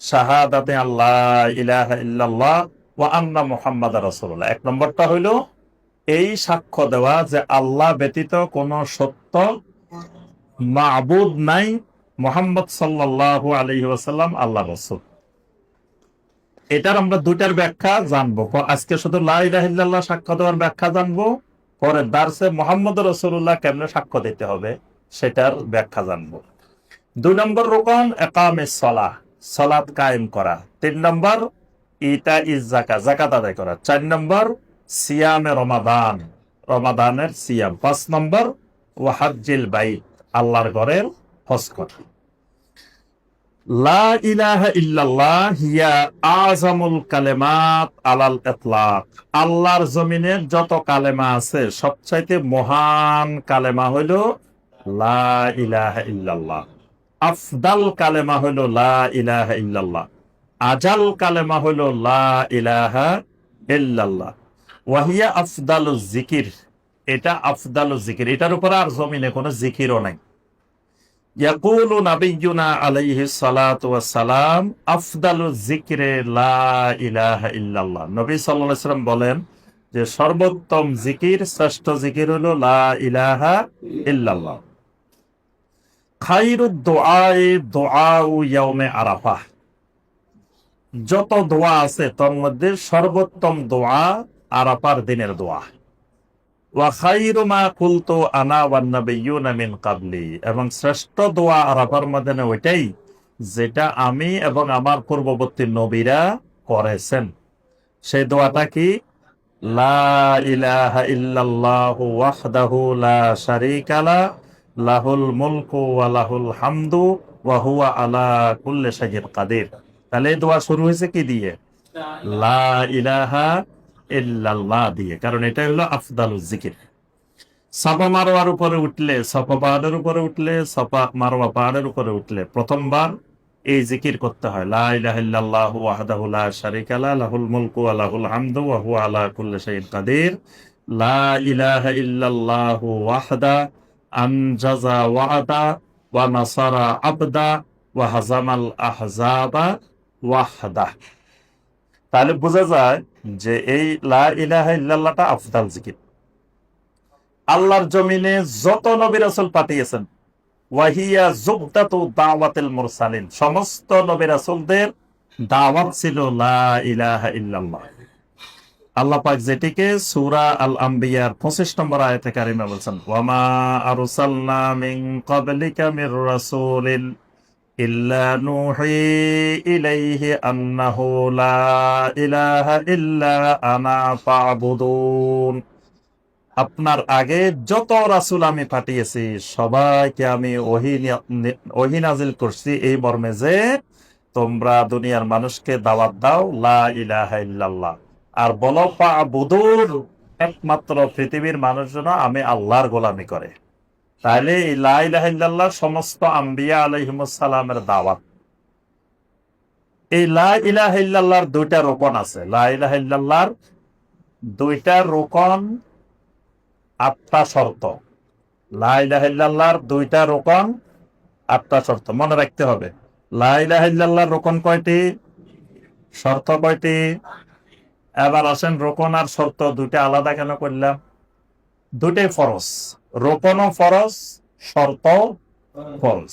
শাহাদাতে আল্লাহ ইলাহা ইল্লাল্লাহ ওয়া আন্না মুহাম্মাদার রাসূলুল্লাহ। 1 নম্বরটা হইল এই সাক্ষ্য দেওয়া যে আল্লাহ ব্যতীত কোনো সত্য মাবুদ নাই, মুহাম্মদ সাল্লাল্লাহু আলাইহি ওয়াসাল্লাম আল্লাহর রাসূল। এটার আমরা দুইটার ব্যাখ্যা জানবো। আজকে শুধু লা ইলাহা ইল্লাল্লাহ সাক্ষ্য দেওয়ার ব্যাখ্যা জানবো, পরে দার্সে মুহাম্মদ রাসূলুল্লাহ কেমনে সাক্ষ্য দিতে হবে সেটার ব্যাখ্যা জানবো। 2 নম্বর রোকন ইকামিস সালাহ, সালাত কায়েম করা। 3 নম্বর ইতা ইজ যাকাত, যাকাত আদায় করা। 4 নম্বর সিয়ামে রমাদান, রমাদানের সিয়াম। 5 নম্বর ওয়া হাজ্জিল বাইত, আল্লাহর ঘরের হজ করা। লা ইলাহা ইল্লাল্লাহ হিয়া আযামুল কালেমাত আলাল ইতলাক, আল্লাহর জমিনের যত কালেমা আছে সবচাইতে মহান কালেমা হইল লা ইলাহা ইল্লাল্লাহ। আফদাল কালেমা হইল লা ইলাহা ইল্লাল্লাহ। আজাল কালেমা হইল লা ইলাহা ইল্লাল্লাহ। ওয়াহিয়া আফদালুজ জিকির, এটা আফদালুজ জিকির, এটার উপর আর জমিনে কোনো জিকিরও নাই। ইয়াকুলু নাবিয়্যুনা আলাইহিস সালাতু ওয়াস সালাম আফদালুজ যিকরি লা ইলাহা ইল্লাল্লাহ, নবী সাল্লাল্লাহু আলাইহি ওয়াসাল্লাম বলেন যে সর্বোত্তম জিকির, শ্রেষ্ঠ জিকির হলো লা ইলাহা ইল্লাল্লাহ। খায়রুদ দুআই দুআউ ইয়াউমে আরাফা, যত দোয়া আছে তার মধ্যে সর্বোত্তম দোয়া আরাফার দিনের দোয়া। ওয়া খায়রু মা কুলতু আনা ওয়ান নাবিয়্যুনা মিন ক্বাবলি, এবং শ্রেষ্ঠ দোয়া আরাফার মধ্যে ওইটাই যেটা আমি এবং আমার পূর্ববর্তী নবীরা করেছেন। সেই দোয়াটা কি? লা ইলাহা ইল্লাল্লাহু ওয়াহদাহু লা শারীকা লাহু লাহুল মুলকু ওয়া লাহুল হামদু ওয়া হুয়া আলা কুল্লি শাইইন কাদির। তাহলে এই দোয়া শুরু হয়েছে কি দিয়ে? লা ইলাহা ইল্লাল্লাহ দিয়ে, কারণ এটা হলো আফদালুজ জিকির। সাফা মারওয়ার উপরে উঠলে, সাফা পাহাড়ের উপরে উঠলে, সাফা মারওয়া পাহাড়ের উপরে উঠলে প্রথমবার এই জিকির করতে হয়, লা ইলাহা ইল্লাল্লাহু ওয়াহদাহু লা শারীকা লাহু লাহুল মুলকু ওয়া লাহুল হামদু ওয়া হুয়া আলা কুল্লি শাইইন কাদির। লা ইলাহা ইল্লাল্লাহু ওয়াহদা আনজাযা ওয়া'দা ওয়া নাসারা আবদা ওয়া হাজামাল আহজাবা ওয়াহদা। তাহলে বোঝা যায় যে এই লা ইলাহা ইল্লাল্লাহটা আফদাল জিকির। আল্লাহর জমিনে যত নবী রাসূল পাঠিয়েছেন, ওয়াহিয়া জুবদাতু দাওয়াতিল মুরসালিন, সমস্ত নবী রাসূলদের দাওয়াত ছিল লা ইলাহা ইল্লাল্লাহ। আল্লাহ পাক যেটিকে সূরা আল আম্বিয়ার 25 নম্বর আয়াতে কারিমা বলছেন, ওয়ামা আরসালনা মিন ক্বাবলিকা মির রাসূলিন ইল্লা নূহি ইলাইহি আন্নাহু লা ইলাহা ইল্লা আনা ফা'বুদুন। আপনার আগে যত রাসূল আমি পাঠিয়েছি সবাইকে আমি ওহী নাজিল করছি এই মর্মে যে তোমরা দুনিয়ার মানুষকে দাওয়াত দাও লা ইলাহা ইল্লাল্লাহ, আর বলো ফা'বুদুন, একমাত্র পৃথিবীর মানুষ যেন আমি আল্লাহর গোলামি করে। তাহলে এই লা ইলাহা ইল্লাল্লাহ সমস্ত আম্বিয়া আলাইহিমুস সালামের দাওয়াত। এই লা ইলাহা ইল্লাল্লাহর দুইটা রোকন আছে। লা ইলাহা ইল্লাল্লাহর দুইটা রোকন, 8টা শর্ত। লা ইলাহা ইল্লাল্লাহর দুইটা রোকন, 8টা শর্ত মনে রাখতে হবে। লা ইলাহা ইল্লাল্লাহর রোকন কয়টি, শর্ত কয়টি? এবার আসেন রোকন আর শর্ত দুইটা আলাদা কেন করলাম? দুইটাই ফরজ। রোকনও ফরজ, শর্ত ফরজ।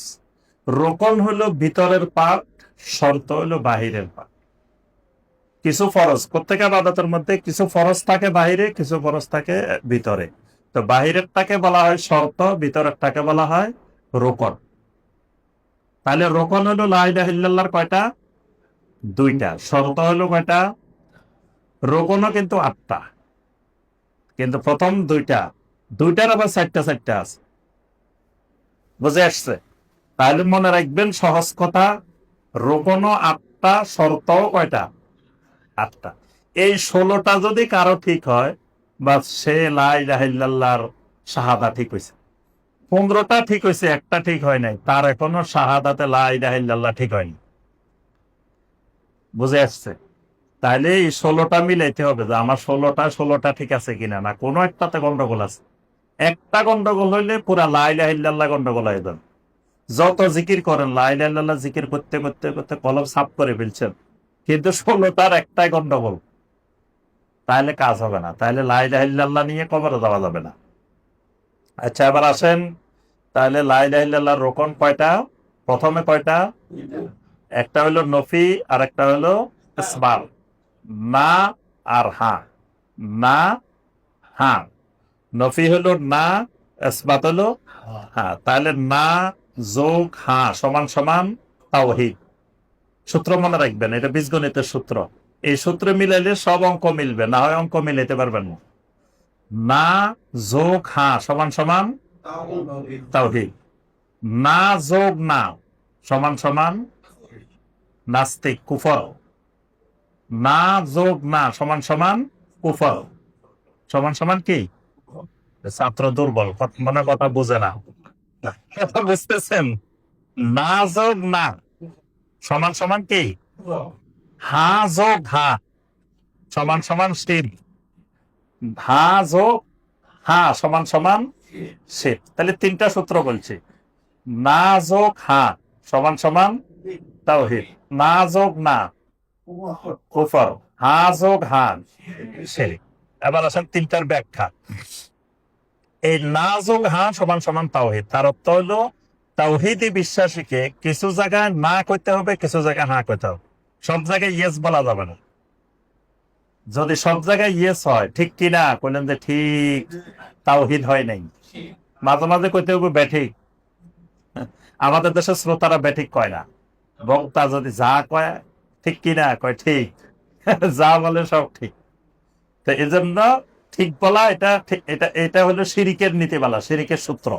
রোকন হলো ভিতরের পার্ট, শর্ত হলো বাহিরের পার্ট। কিছু ফরজ, প্রত্যেক ইবাদতের মধ্যে কিছু ফরজ থাকে বাহিরে, কিছু ফরজ থাকে ভিতরে। তো বাহিরেরটাকে বলা হয় শর্ত, ভিতরেরটাকে বলা হয় রোকন। তাহলে রোকন হলো লা ইলাহা ইল্লাল্লাহর কয়টা? দুইটা। শর্ত হলো কয়টা? রোকনও কিন্তু 8টা, কিন্তু প্রথম দুইটা, দুইটার আবার 4টা 4টা আছে। বুঝে আসছে? তাহলে মনে রাখবেন সহজ কথা, রোকনও 8টা, শর্তও কয়টা? 8টা। এই 16টা যদি কারো ঠিক হয়, বা সে লা ইলাহা ইল্লাল্লাহর শাহাদা ঠিক হয়েছে। 15টা ঠিক হয়েছে, একটা ঠিক হয় নাই, তার এখনো শাহাদাতে লা ইলাহা ইল্লাল্লাহ ঠিক হয়নি। বুঝে আসছে? তাহলে এই 16টা মিলাইতে হবে যে আমার 16টা ঠিক আছে কিনা, না কোনো একটাতে গন্ডগোল আছে। একটা গন্ডগোল হইলে পুরা লা ইলাহা ইল্লাল্লাহ গন্ডগোল হয়ে যাবে। যত জিকির করেন লা ইলাহা ইল্লাল্লাহ জিকির করতে করতে করতে কলম সাফ করে ফেলছেন, কিন্তু 16টার একটাই গন্ডগোল, তাহলে কাজ হবে না। তাহলে লা ইলাহা ইল্লাল্লাহ নিয়ে কবরে যাওয়া যাবে না। আচ্ছা, এবার আসেন, তাহলে লা ইলাহা ইল্লাল্লাহর রোকন কয়টা? প্রথমে কয়টা? একটা হলো নফি, আর একটা হলো ইসবাত। না আর হা, না হা। নফি হলো না, ইসবাত হলো হ্যাঁ। তাহলে না যোগ হা সমান সমান তাওহীদ। সূত্র মনে রাখবেন, এটা বীজগণিতের সূত্র। এই সূত্র মিলাইলে সব অঙ্ক মিলবে, না হয় অঙ্ক মিলাইতে পারবেন না। না যোগ হা সমান সমান তাওহীদ। না যোগ না সমান সমান নাস্তিক, কুফর। না যোগ না সমান সমান কুফর, সমান সমান কি? ছাত্র দুর্বল, মনে কথা বুঝে না, কথা বুঝতেছেন? না যোগ না সমান সমান কি? হা যোগ হা সমান সমান শির। হা যোগ হা সমান সমান শির। তাহলে 3টা সূত্র বলছি। না যোগ হা সমান সমান তাওহীদ, না যোগ না কুফর, হা যোগ হা শিরক। এবার আসেন 3টার ব্যাখ্যা। এই না যোগ হা সমান সমান তাওহীদ, তার অর্থ হলো তাওহীদি বিশ্বাসীকে কিছু জায়গায় না কইতে হবে, কিছু জায়গায় হা কইতে হবে। সব জায়গায় ইয়েস বলা যাবে না। যদি সব জায়গায় ইয়েস হয়, ঠিক কিনা কইলেন যে ঠিক, তাওহীদ হয় নাই। মাঝে মাঝে কইতে হবে ব্যাঠিক। আমাদের দেশের শ্রোতারা ব্যাঠিক কয় না। বক্তা যদি যা কয় ঠিক কিনা কয় ঠিক, যা বলে সব ঠিক। তো এই জন্য ঠিক বলা, এটা হলো শিরিকের নীতিমালা, শিরিকের সূত্র।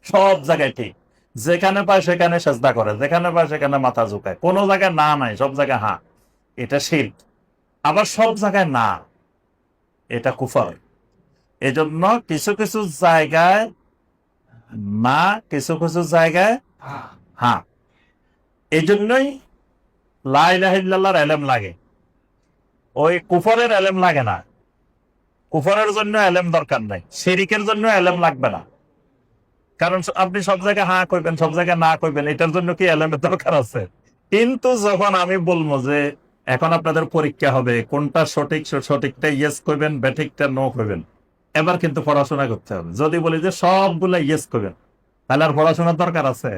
সব জায়গায় ঠিক, যেখানে পায় সেখানে সেজদা করে, যেখানে পায় সেখানে মাথা ঝুঁকায়, কোনো জায়গায় না নাই, সব জায়গায় হা, এটা শিরক। আবার সব জায়গায় না, এটা কুফর। এজন্য কিছু কিছু জায়গায় না, কিছু কিছু জায়গায় হা। এই জন্যই লা ইলাহা ইল্লাল্লাহর এলেম লাগে, ওই কুফরের এলেম লাগে না। কুফরের জন্য এলেম দরকার নাই, শিরিকের জন্য এলেম লাগবে না। কারণ আপনি সব জায়গায় হ্যাঁ কইবেন, সব জায়গায় না কইবেন, এটার জন্য কি এলেমের দরকার আছে? কিন্তু যখন আমি বলবো যে এখন আপনাদের পরীক্ষা হবে, কোনটা সঠিক, সঠিকটা ইয়েস কইবেন, ব্যাঠিকটা নো কইবেন, এবার কিন্তু পড়াশোনা করতে হবে। যদি বলি যে সবগুলা ইয়েস কইবেন, তাহলে আর পড়াশোনার দরকার আছে?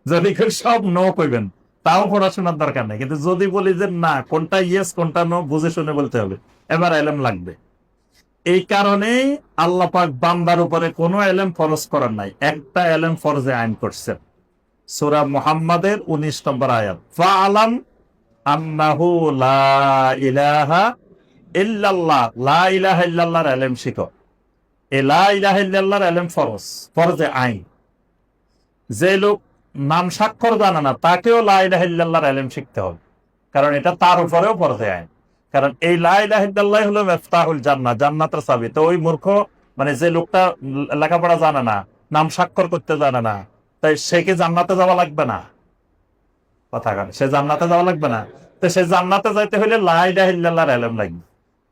যদি সব নো কইবেন, তাও পড়াশোনার দরকার নেই। কিন্তু যদি বলি যে না, কোনটা ইয়েস কোনটা নো বুঝে শুনে বলতে হবে, এবার এলেম লাগবে। এই কারণেই আল্লাহ পাক বান্দার উপরে কোনো এলেম ফরজ করার নাই, একটা এলেম ফরজে আইন করছেন। সূরা মুহাম্মাদের 19 নম্বর আয়াত, ফাআলাম আন্নাহু লা ইলাহা ইল্লাল্লাহ, লা ইলাহা ইল্লাল্লাহর এলেম শিখো। এই লা ইলাহা ইল্লাল্লাহর এলেম ফরজ, ফরজে আইন। যে লোক নাম স্বাক্ষর জানে না, তাকেও লা ইলাহা ইল্লাল্লাহর ইলম শিখতে হবে, কারণ এটা তার উপরেও ফরজে আইন। কারণ এই লা ইলাহা ইল্লাল্লাহ হলো মিফতাহুল জান্নাহ, জান্নাতের চাবি। তো ওই মূর্খ, মানে যে লোকটা লেখাপড়া জানে না, নাম স্বাক্ষর করতে জানে না, তাই সে কি জান্নাতে যাওয়া লাগবে না? কথা কান, সে জান্নাতে যাওয়া লাগবে না? তো সে জান্নাতে যাইতে হলে লা ইলাহা ইল্লাল্লাহর ইলম লাগবে।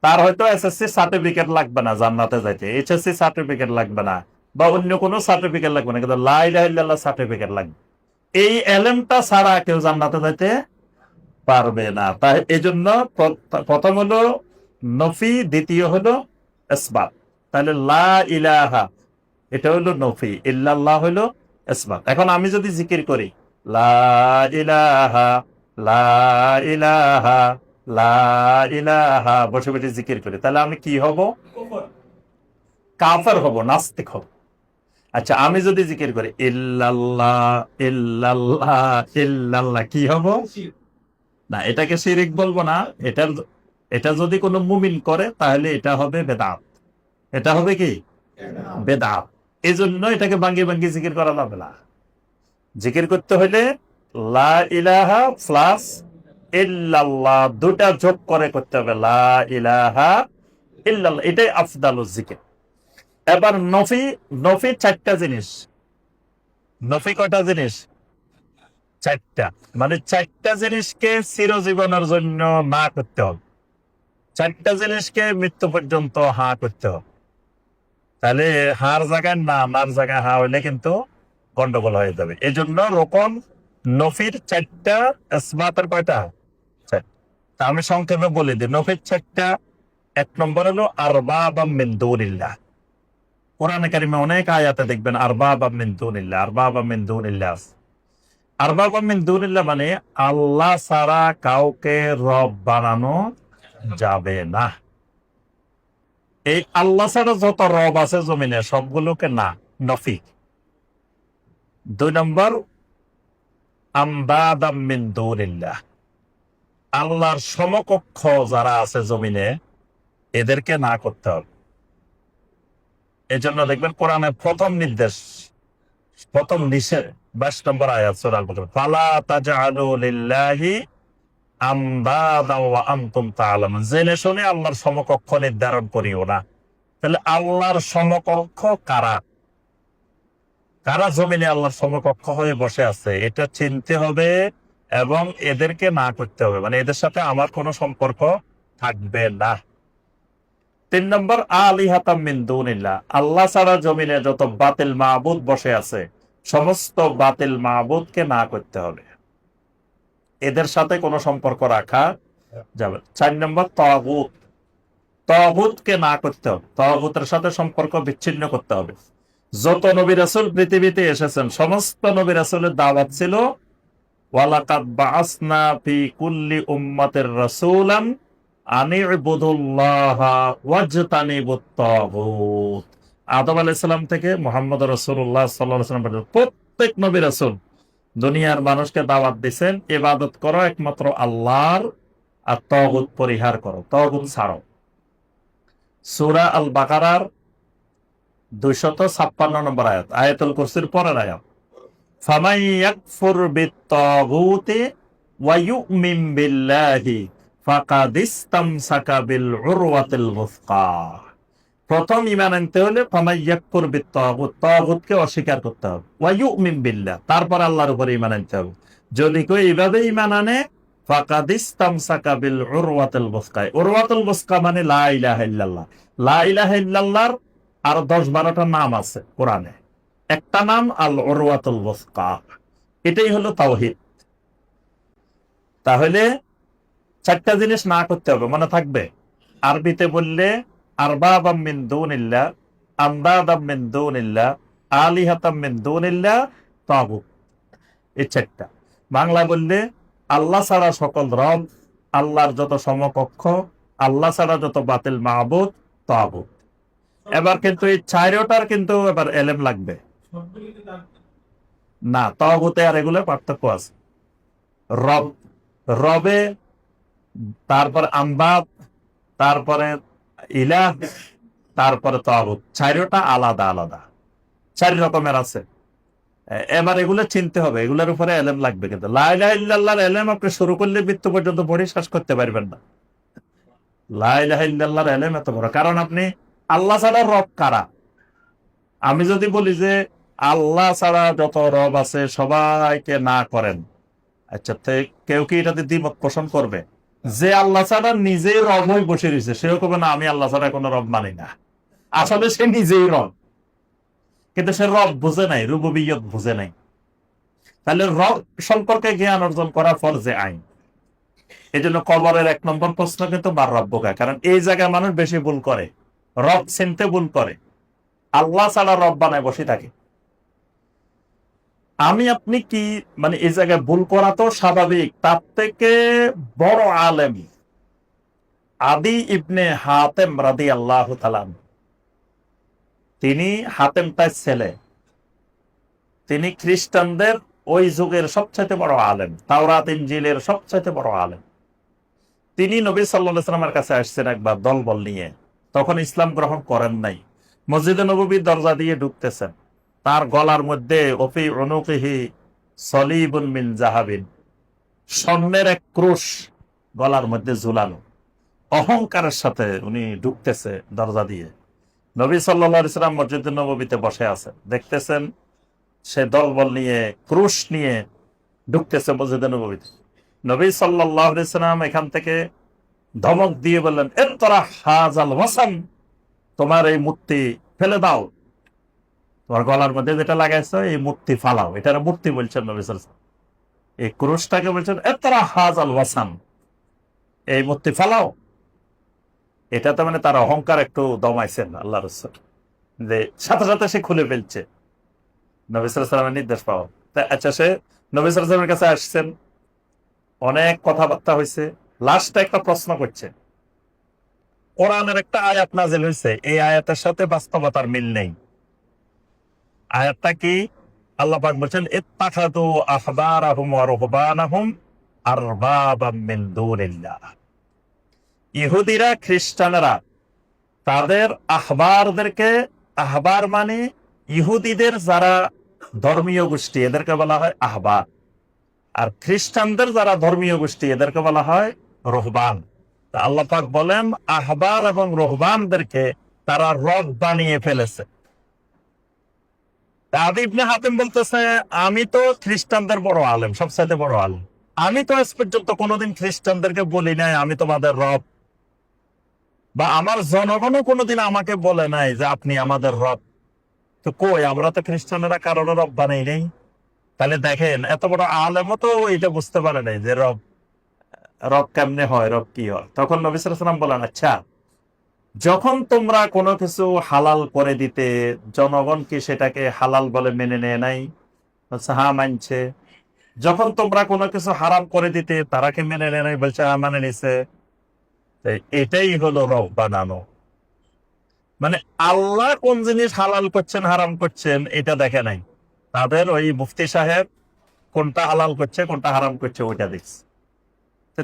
তার হয়তো এসএসসি সার্টিফিকেট লাগবে না জান্নাতে যাইতে, এইচএসসি সার্টিফিকেট লাগবে না, বা অন্য কোনো সার্টিফিকেট লাগবে না, কিন্তু লা ইলাহা ইল্লাল্লাহ সার্টিফিকেট লাগবে। এই এলেমটা ছাড়া কেউ জান্নাতে যাইতে পারবে না। তাই এই জন্য প্রথম হলো নফি, দ্বিতীয় হলো ইসবাত। তাহলে লা ইলাহা এটা হলো নফি, ইল্লাল্লাহ হলো ইসবাত। এখন আমি যদি জিকির করি লা ইলাহা, লা ইলাহা, লা ইলাহা, বসে বসে জিকির করি, তাহলে আমি কি হব? কাফের হব, নাস্তিক হব। আচ্ছা, আমি যদি জিকির করি ইল্লাল্লাহ, ইল্লাল্লাহ, ইল্লাল্লাহ, কি হব? না, এটাকে শিরিক বলবো না। এটা যদি কোনো মুমিন করে তাহলে এটা হবে বেদাত। এটা হবে কি? বেদাত। এই জন্য এটাকে ভাঙ্গি ভাঙ্গি জিকির করা যাবে না। জিকির করতে হলে লা ইলাহা প্লাস ইল্লাল্লাহ দুটা যোগ করে করতে হবে, লা ইলাহা ইল্লাল্লাহ, এটাই আফদালুজ জিকির। এবার নফি, নফি চারটা জিনিস। নফি কয়টা জিনিস? চারটা। মানে চারটা জিনিসকে চিরজীবনের জন্য না করতে হবে, চারটা জিনিসকে মৃত্যু পর্যন্ত হা করতে হবে। তাহলে হার জায়গায় না, নার জায়গায় হা হইলে কিন্তু গন্ডগোল হয়ে যাবে। এই জন্য রোকন নফির চারটা, ইসবাতের কয়টা? চারটা। তা আমি সংক্ষেপে বলে দিই, নফির চারটা। এক নম্বর হলো আরবাবাম মিন দুনিল্লাহ। কোরআনে কারিমে অনেক আয়াতে দেখবেন আরবাবাম মিন দুনিল্লাহ, আরবাবাম মিন দুনিল্লাহ। আরবাবাম মিন দুনিল্লাহ মানে আল্লাহ ছাড়া কাউকে রব বানানো যাবে না। এই আল্লাহ ছাড়া যত রব আছে জমিনে সবগুলোকে না, নফি। দুই নম্বর আমদাদাম মিন দুনিল্লাহ, আল্লাহর সমকক্ষ যারা আছে জমিনে এদেরকে না করতে হবে। এই জন্য দেখবেন কোরআনের প্রথম নির্দেশ, প্রথম নিষেধ 22 নম্বর আয়াত সূরা আল বাকারা, ফালা তাজআলু লিল্লাহি আমদাদা ওয়া আনতুম তা'লামুন, জেনে শুনে আল্লাহর সমকক্ষ নির্ধারণ করিও না। তাহলে আল্লাহর সমকক্ষ কারা? কারা জমিনে আল্লাহর সমকক্ষ হয়ে বসে আছে এটা চিনতে হবে এবং এদেরকে না করতে হবে, মানে এদের সাথে আমার কোনো সম্পর্ক থাকবে না। 3 নম্বর আলিহাতাম মিন দুনিল্লাহ, আল্লাহ ছাড়া জমিনে যত বাতিল মাবুদ বসে আছে সমস্ত বাতিল মাবুদকে না করতে হবে, এদের সাথে কোনো সম্পর্ক রাখা যাবে। 4 নম্বর তাগুত, তাগুতকে না করতে হবে, তাগুতের সাথে সম্পর্ক বিচ্ছিন্ন করতে হবে। যত নবী রাসূল পৃথিবীতে এসেছেন সমস্ত নবী রাসূলের দাওয়াত ছিল ওয়ালাকাদ বাআসনা ফি কুল্লি উম্মাতির রাসূলান আনি ইবুদুল্লাহা ওয়াজতানিবুত তাগুত। আদম আলাইহিস সালাম থেকে মুহাম্মদ রাসূলুল্লাহ সাল্লাল্লাহু আলাইহি ওয়াসাল্লাম পর্যন্ত প্রত্যেক নবী রাসূল দুনিয়ার মানুষকে দাওয়াত দিয়েছেন ইবাদত করো একমাত্র আল্লাহর, আর তাগুত পরিহার করো, তাগুত ছাড়ো। সূরা আল বাকারার 256 নম্বর আয়াত, আয়াতুল কুরসির পরের আয়াত, ফামান ইয়াকফুর বিত-তাগুতি ওয়া ইউমিন বিল্লাহি ফাকাদ ইসতামসাকা বিল উরওয়াতিল ওয়ুসকা। প্রথম ঈমান আনতে হলে ফামান ইয়াকফুর বিত-তাগুত, তাগুতকে অস্বীকার করতে হবে, ওয়া ইউমিন বিল্লাহ, তারপর আল্লাহর উপরে ঈমান আনতে হবে। যদি কেউ এইভাবে ঈমান আনে ফাকাদ ইসতামসাকা বিল উরওয়াতিল বুসকা। উরওয়াতুল বুসকা মানে লা ইলাহা ইল্লাল্লাহ। লা ইলাহা ইল্লাল্লাহর আর 10-12টা নাম আছে কোরআনে। একটা নাম আল উরওয়াতুল বুসকা। এটাই হলো তাওহীদ। তাহলে 4টা জিনিস না করতে হবে, মনে থাকবে। আরবিতে বললে আরবাবাম মিন দুনিল্লাহ, আন্দাদাম মিন দুনিল্লাহ, আলিহাতাম মিন দুনিল্লাহ, তাগুত। এই 4টা। বাংলা বললে আল্লাহ ছাড়া সকল রব, আল্লাহর যত সমকক্ষ, আল্লাহ ছাড়া যত বাতিল মাহবুদ, তাগুত। এবার কিন্তু এই 4টার কিন্তু এবার এলেম লাগবে না। তাগুতে আর এগুলো পার্থক্য আছে। রব, রবে, তারপরে আম্বাদ, তারপরে ইলাহ, তারপরে তাগুত। 4টা আলাদা আলাদা, 4 রকমের আছে। এবার এগুলো চিনতে হবে, এগুলোর উপরে এলেম লাগবে। কিন্তু লা ইলাহা ইল্লাল্লাহর এলেম আপনি শুরু করলে মৃত্যু পর্যন্ত পড়ে শেষ করতে পারবেন না। লা ইলাহা ইল্লাল্লাহর এলেম এত বড়, কারণ আপনি আল্লাহ ছাড়া রব কারা। আমি যদি বলি যে আল্লাহ ছাড়া যত রব আছে সবাইকে না করেন, আচ্ছা কেউ কি এটাতে দ্বিমত পোষণ করবে? যে আল্লাহ ছাড়া নিজেই রব হয়ে বসে রয়েছে সেও করবে না আমি আল্লাহ ছাড়া কোনো রব মানি না। আসলে সে নিজেই রব, কিন্তু সে রব বুঝে নাই, রুবুবিয়ত বুঝে নাই। তাহলে রব সম্পর্কে জ্ঞান অর্জন করা ফরজে আইন। এই জন্য কবরের 1 নম্বর প্রশ্ন কিন্তু বার রব্বুকা, কারণ এই জায়গায় মানুষ বেশি ভুল করে, রব চিনতে ভুল করে, আল্লাহ ছাড়া রব বানায় বসে থাকে। আমি আপনি কি মানে এই জায়গায় ভুল করা তো স্বাভাবিক। তার থেকে বড় আলেম আদি ইবনে হাতেম রাদিয়াল্লাহু তাআলা, তিনি হাতেম তার ছেলে, তিনি খ্রিস্টানদের ওই যুগের সবচাইতে বড় আলেম, তাওরাত ইনজিলের সবচাইতে বড় আলেম। তিনি নবী সাল্লাল্লাহু আলাইহি ওয়াসাল্লামের কাছে আসছেন একবার দলবল নিয়ে, তখন ইসলাম গ্রহণ করেন নাই। মসজিদে নববীর দরজা দিয়ে ঢুকতেছেন, তার গলার মধ্যে ওফি উনুকিহি সলিবুন মিন জাহাবিন, স্বর্ণের এক ক্রুশ গলার মধ্যে ঝুলানো। অহংকারের সাথে উনি ঢুকতেছে দরজা দিয়ে। নবী সাল্লাল্লাহু আলাইহি ওয়াসাল্লাম মসজিদে নববীতে বসে আছেন, দেখতেছেন সে দলবল নিয়ে ক্রুশ নিয়ে ঢুকতেছে মসজিদে নববীতে। নবী সাল্লাল্লাহু আলাইহি ওয়াসাল্লাম এখান থেকে ধমক দিয়ে বললেন, ইত্তরা হাযাল ওয়াসান, তোমার এই মূর্তি ফেলে দাও, তোমার গলার মধ্যে যেটা লাগাইছো এই মূর্তি ফালাও। এটার মূর্তি বলছেন নবী সাল্লাল্লাহু আলাইহি ওয়াসাল্লাম। এই ক্রুশটাকে বলছেন ইত্তরা হাযাল ওয়াসান, এই মূর্তি ফালাও। এটা তো মানে তার অহংকার একটু দমাইছেন আল্লাহ রাসূল, যে সাথে সাথে সে খুলে ফেলছে নবী সাল্লাল্লাহু আলাইহি ওয়াসাল্লামের নির্দেশ পাওয়া। আচ্ছা, সে নবী সাল্লাল্লাহু আলাইহি ওয়াসাল্লামের কাছে আসছেন, অনেক কথাবার্তা হয়েছে, লাস্টে একটা প্রশ্ন করছে। কোরআনের একটা আয়াত নাযিল হয়েছে, এই আয়াতের সাথে বাস্তবতার মিল নেই। আয়াতটা কি? আল্লাহ পাক বলছেন, ইত্তাখাযু আহবারাহুম ওয়া রুহবানাহুম আরবাবাম মিন দুনিল্লাহ। ইহুদিরা, খ্রিস্টানরা তাদের আহবারদেরকে, আহবার মানে ইহুদিদের যারা ধর্মীয় গোষ্ঠী, এদেরকে বলা হয় আহবার। আর খ্রিস্টানদের যারা ধর্মীয় গোষ্ঠী, এদেরকে বলা হয় রহবান। আল্লাহ পাক বলেন আহবার এবং রহবানদেরকে তারা রব বানিয়ে ফেলেছে। আদি ইবনে হাতেম বলতেছে, আমি তো খ্রিস্টানদের বড় আলেম, সবচাইতে বড় আলেম, আমি তো আজ পর্যন্ত কোনোদিন খ্রিস্টানদেরকে বলি নাই আমি তোমাদের রব, বা আমার জনগণও কোনোদিন আমাকে বলে নাই যে আপনি আমাদের রব। তো কই, আমরা তো খ্রিস্টানেরা কারোর রব বানাই নেই। তাহলে দেখেন, এত বড় আলেমও তো এটা বুঝতে পারে নাই যে রব, রব কেমনে হয়, রব কি হয়। তখন নবী সাল্লাল্লাহু আলাইহি ওয়াসাল্লাম বলেন, আচ্ছা যখন তোমরা কোনো কিছু হালাল করে দিতে, জনগণ কি সেটাকে হালাল বলে মেনে নেয় নাই? বলছে হ্যাঁ মানছে। যখন তোমরা কোনো কিছু হারাম করে দিতে, তারা কি মেনে নেয় নাই? বলছে হ্যাঁ মানে নিছে। এটাই হলো রব বানানো। মানে আল্লাহ কোন জিনিস হালাল করছেন হারাম করছেন এটা দেখে নাই, তাদের ওই মুফতি সাহেব কোনটা হালাল করছে কোনটা হারাম করছে ওইটা দেখছে।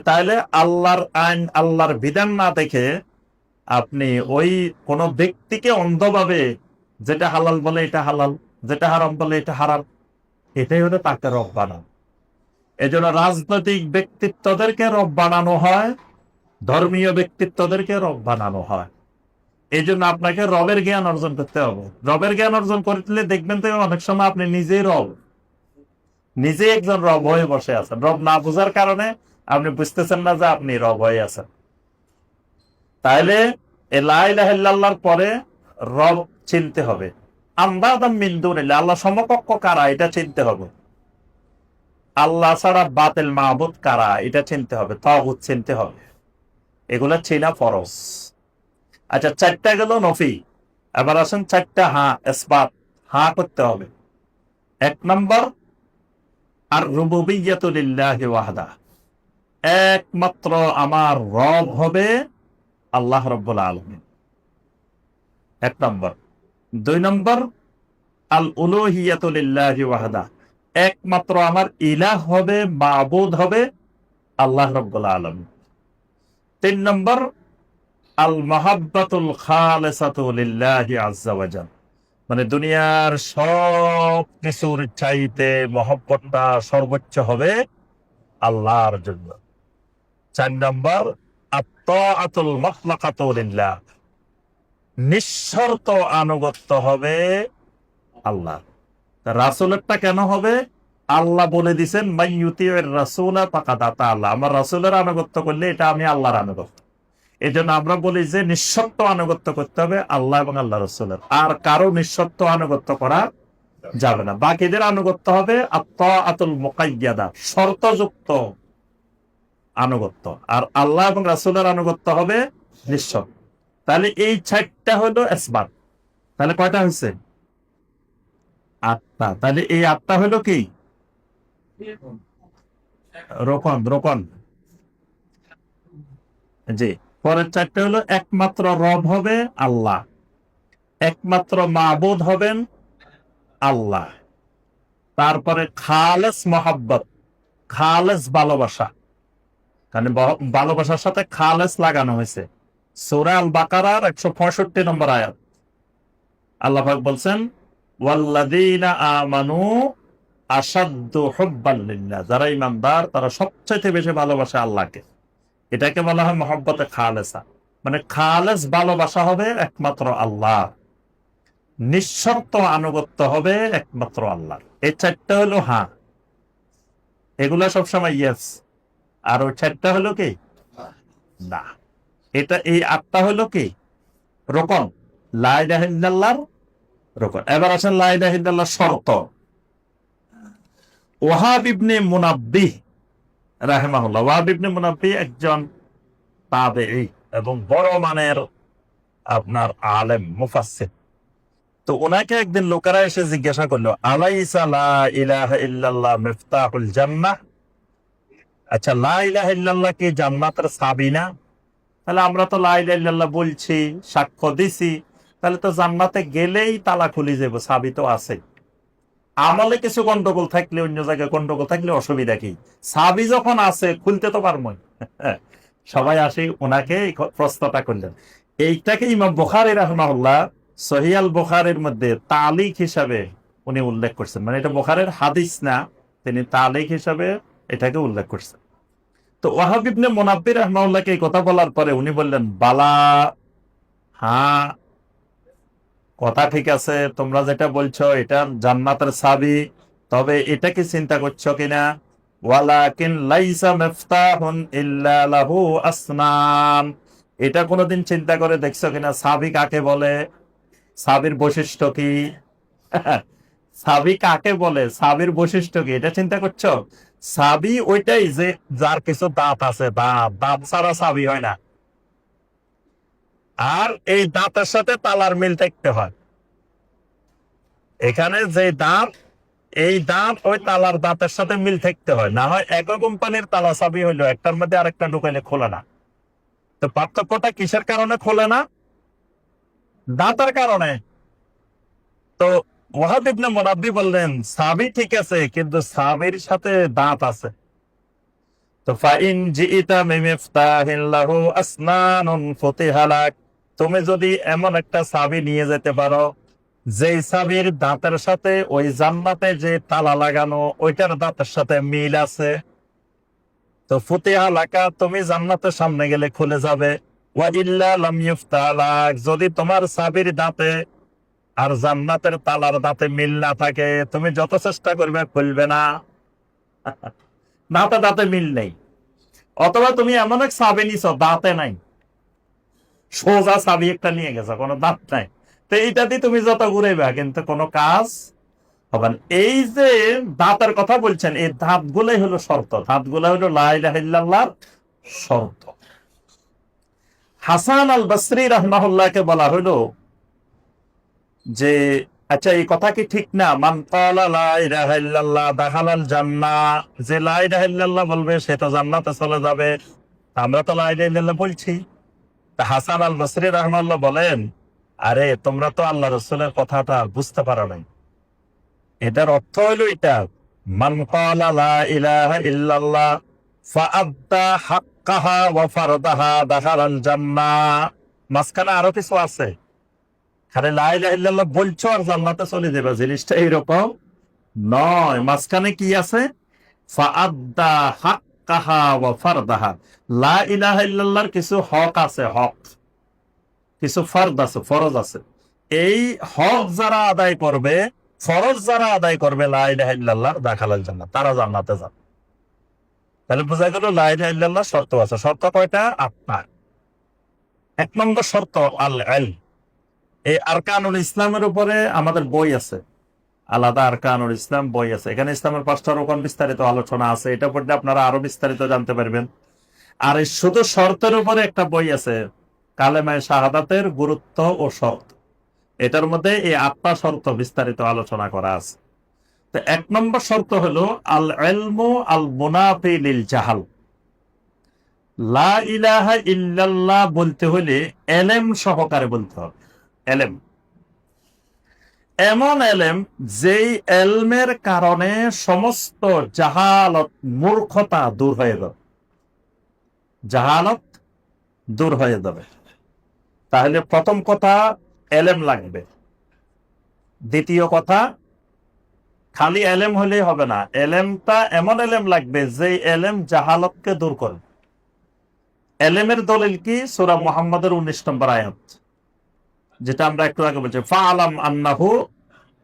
তাইলে আল্লাহর আইন, আল্লাহর বিধান না দেখে আপনি ওই কোন ব্যক্তিকে অন্ধভাবে যেটা হালাল বলে এটা হালাল, যেটা হারাম বলে এটা হারাম, এটাই হলো তাকে রব বানানো। এই জন্য রাজনৈতিক ব্যক্তিত্বদেরকে রব বানানো হয়, ধর্মীয় ব্যক্তিত্বদেরকে রব বানানো হয়। এই জন্য আপনাকে রবের জ্ঞান অর্জন করতে হবে। রবের জ্ঞান অর্জন করলে দেখবেন তো অনেক সময় আপনি নিজেই রব, নিজে একজন রব হয়ে বসে আছেন। রব না বোঝার কারণে আপনি বুঝতেছেন না যে আপনি রব হয়ে আছেন। তাহলে এই লা ইলাহা ইল্লাল্লাহর পরে রব চিনতে হবে। আন্দাদাম মিন দুনিল্লাহ, আল্লাহ সমকক্ষ কারা এটা চিনতে হবে। আল্লাহ ছাড়া বাতিল মাহবুদ কারা এটা চিনতে হবে, তাগুত চিনতে হবে। এগুলা চেনা ফরজ। আচ্ছা, চারটা গেল নফি। এবার আসেন চারটা হ্যাঁ ইসবাত, হ্যাঁ করতে হবে। এক নম্বর, আর রুবুবিয়্যাতু লিল্লাহি ওয়াহদা, একমাত্র আমার রব হবে আল্লাহ রাব্বুল আলামিন, এক নম্বর। দুই নম্বর, আল উলুহিয়াতু লিল্লাহি ওয়াহদা, একমাত্র আমার ইলাহ হবে, মাবুদ হবে আল্লাহ রাব্বুল আলামিন। তিন নম্বর, আল মাহাব্বাতুল খালিসাতু লিল্লাহি আযজা ওয়া জাল, মানে দুনিয়ার সব কিছুর চাইতে মহব্বতটা সর্বোচ্চ হবে আল্লাহর জন্য। চার নম্বর, আত-তাআতুল মুতলাকাতু লিল্লাহ, নিঃশর্ত আনুগত্য হবে আল্লাহ। রাসূলেরটা কেন হবে? আল্লাহ বলে দিয়েছেন মাইয়ুতিউর রাসূলা ফাকাদ আতা আল্লাহ, আমার রাসূলের আনুগত্য করলে এটা আমি আল্লাহর আনুগত্য। এই জন্য আমরা বলি যে নিঃশর্ত আনুগত্য করতে হবে আল্লাহ এবং আল্লাহ রাসূলের, আর কারো নিঃশর্ত আনুগত্য করা যাবে না। বাকিদের আনুগত্য হবে আত-তাআতুল মুকাইয়াদা, শর্তযুক্ত আনুগত্য, আর আল্লাহ এবং রাসূলের আনুগত্য হবে নিঃশর্ত। তাহলে এই চারটা হলো ইসবাত। তাহলে কয়টা হয়েছে? আটটা। তাহলে এই আটটা হলো কি রোকন, রোকন। জি, পরের চারটে হলো একমাত্র রব হবে আল্লাহ, একমাত্র মাবুদ হবেন আল্লাহ, তারপরে খালেস মহাব্বত, খালেস ভালোবাসা, কারণ ভালোবাসার সাথে খালেস লাগানো হয়েছে। সূরা আল বাকারার 165 নম্বর আয়াত আল্লাহ পাক বলছেন ওয়াল্লাযীনা আমানু আশাদ্দু হুব্বান লিল্লাহ, যারা ঈমানদার তারা সবচাইতে বেশি ভালোবাসে আল্লাহকে। এটাকে বলা হয় মহব্বতে খালেসা, মানে খালেস ভালোবাসা হবে একমাত্র আল্লাহ, নিঃশর্ত আনুগত্য হবে একমাত্র আল্লাহ। এই চারটা হলো হ্যাঁ, এগুলা সবসময় ইয়েস। আর ওই চারটা হলো কি না। এটা এই আটটা হলো কি রোকন, লা ইলাহা ইল্লাল্লাহর রোকন। এবার আসেন লা ইলাহা ইল্লাল্লাহর শর্ত। ওয়াহাব ইবনে মুনাব্বিহ রাহিমাহুল্লাহ, ওয়াহাব ইবনে মুনাব্বিহ একজন তাবেঈ এবং বড় মানের আপনার আলেম মুফাসসির। তো ওনাকে একদিন লোকেরা এসে জিজ্ঞাসা করলো আলাইসা লা ইলাহা ইল্লাল্লাহ মিফতাহুল জান্নাহ, আচ্ছা লা ইলাহা ইল্লাল্লাহ কি জান্নাতের চাবি না? তাহলে আমরা তো লা ইলাহা ইল্লাল্লাহ বলছি, সাক্ষ্য দিছি, তাহলে তো জান্নাতে গেলেই তালা খুলে যাব, চাবি তো আছে। আমলে কিছু গন্ডগোল থাকলে, অন্য জায়গায় গন্ডগোল থাকলে অসুবিধা কি? চাবি যখন আছে খুলতে তো পারবো। সবাই আসে ওনাকে এই প্রশ্নটা করলেন। এইটাকে ইমাম বুখারী রাহিমাহুল্লাহ সহিহ আল বুখারীর মধ্যে তালিক হিসাবে উনি উল্লেখ করছেন, মানে এটা বুখারীর হাদিস না, তিনি তালিক হিসাবে এটাকে উল্লেখ করছেন। তো ওয়াহাব ইবনে মুনাব্বিহ রাহিমাহুল্লাহকে এই কথা বলার পরে উনি বললেন বালা, হ্যাঁ কথা ঠিক আছে, তোমরা যেটা বলছো এটা জান্নাতের চাবি, তবে এটা কি চিন্তা করছো কিনা ওয়ালাকিন লাইসা মিফতাহুন ইল্লা লাহু আসনান, এটা কোনোদিন চিন্তা করে দেখছো কিনা চাবি কাকে বলে, চাবির বৈশিষ্ট্য কি? চাবি কাকে বলে, চাবির বৈশিষ্ট্য কি, এটা চিন্তা করছো? চাবি ওইটাই যে যার কিছু দাঁত আছে, দাঁত, দাঁত ছাড়া চাবি হয় না। আর এই দাঁতের সাথে তালার মিল থাকতে হয়। এখানে যে দাঁত, এই দাঁত ওই তালার দাঁতের সাথে মিল থাকতে হয়, না হয় একই কোম্পানির তালা চাবি হইলো একটার মধ্যে আরেকটা ঢুকাইলে খোলে না। তো পার্থক্যটা কিসের কারণে খোলে না? দাঁতের কারণে। তো ওয়াহাব ইবনে মুনাব্বিহ বললেন চাবি ঠিক আছে, কিন্তু চাবির সাথে দাঁত আছে। তো ফাইন জিইতা মিফতাহিন লাহু আসনানুন ফুতিহা লাক, তুমি যদি এমন একটা চাবি নিয়ে যেতে পারো যেই চাবির দাঁতের সাথে ওই জান্নাতে যে তালা লাগানো ওইটার দাঁতের সাথে মিল আছে, তো ফুতিহা লাকা, তুমি জান্নাতের সামনে গেলে খুলে যাবে। ওয়া ইল্লা লাম ইফতাহ লাক, যদি তোমার চাবির দাঁতে আর জান্নাতের তালার দাঁতে মিল না থাকে, তুমি যত চেষ্টা করবে খুলবে না। দাঁতে দাঁতে মিল নেই। অথবা তুমি এমন এক চাবি নিছ দাঁতে নাই, সোজা চাবি একটা নিয়ে গেছো, কোনো দাঁত নাই, তো এইটা দিয়ে তুমি যত ঘুরাইবা কিন্তু কোনো কাজ হবে না। এই যে দাঁতের কথা বলছেন, এই দাঁত গুলাই হলো শর্ত, দাঁত গুলা হলো লা ইলাহা ইল্লাল্লাহর শর্ত। হাসান আল বসরি রাহমাহুল্লাহকে বলা হলো যে আচ্ছা এই কথা কি ঠিক না, মান ক্বালা লা ইলাহা ইল্লাল্লাহ দাখালাল জান্নাহ, যে লা ইলাহা ইল্লাল্লাহ বলবে সে তো জান্নাতে চলে যাবে। আমরা তো লা ইলাহা ইল্লাল্লাহ বলছি। তা হাসান আল বসরি রাহমাহুল্লাহ বলেন, আরে তোমরা তো আল্লাহ রাসূলের কথাটা বুঝতে পারো নাই। এটার অর্থ হলো এটা, মান ক্বালা লা ইলাহা ইল্লাল্লাহ ফাআদ্দা হাক্কাহা ওয়া ফারদাহা দাখালাল জান্নাহ। মাঝখানে আরো কিছু আছে, খালি লা ইলাহা ইল্লাল্লাহ বলছো আর জান্নাতে চলে যাবে, জিনিসটা এরকম নয়। মাঝখানে কি আছে? ফাআদ্দা হাক্কাহা ওয়া ফারদাহা। লা ইলাহা ইল্লাল্লাহর কিছু হক আছে, হক, কিছু ফরদ আছে, ফরজ আছে। এই হক যারা আদায় করবে, ফরজ যারা আদায় করবে লা ইলাহা ইল্লাল্লাহ দাখালাল জান্নাহ, তারা জান্নাতে যাবে। তাহলে বোঝা গেল লা ইলাহা ইল্লাল্লাহ শর্ত আছে। শর্ত কয়টা? 8টা। 1 নম্বর শর্ত আল ইলম। এই আরকানুল ইসলামের উপরে আমাদের বই আছে, আলাদা আরকানুল ইসলাম বই আছে। এখানে ইসলামের 5টা রকম বিস্তারিত আলোচনা আছে, এটা পড়লে আপনারা আরো বিস্তারিত জানতে পারবেন। আর এই শুধু শর্তের উপরে একটা বই আছে, কালেমায়ে শাহাদাতের গুরুত্ব ও শর্ত। এটার মধ্যে এই 8টা শর্ত বিস্তারিত আলোচনা করা আছে। তো 1 নম্বর শর্ত হলো আল ইলমু আল মুনাফি লিল জাহাল। লা ইলাহা ইল্লাল্লাহ বলতে হলে এলেম সহকারে বলতে হবে। এলেম, এমন এলেম যেই এলমের কারণে সমস্ত জাহালত, মূর্খতা দূর হয়ে যাবে, জাহালত দূর হয়ে যাবে। তাহলে প্রথম কথা এলেম লাগবে। দ্বিতীয় কথা, খালি এলেম হলেই হবে না, এলেমটা এমন এলেম লাগবে যে এলেম জাহালতকে দূর করে। এলেমের দলিল কি? সূরা মুহাম্মাদের 19 নম্বর আয়াত, যেটা আমরা একটু আগে বলছি, ফাআলাম আন্নাহু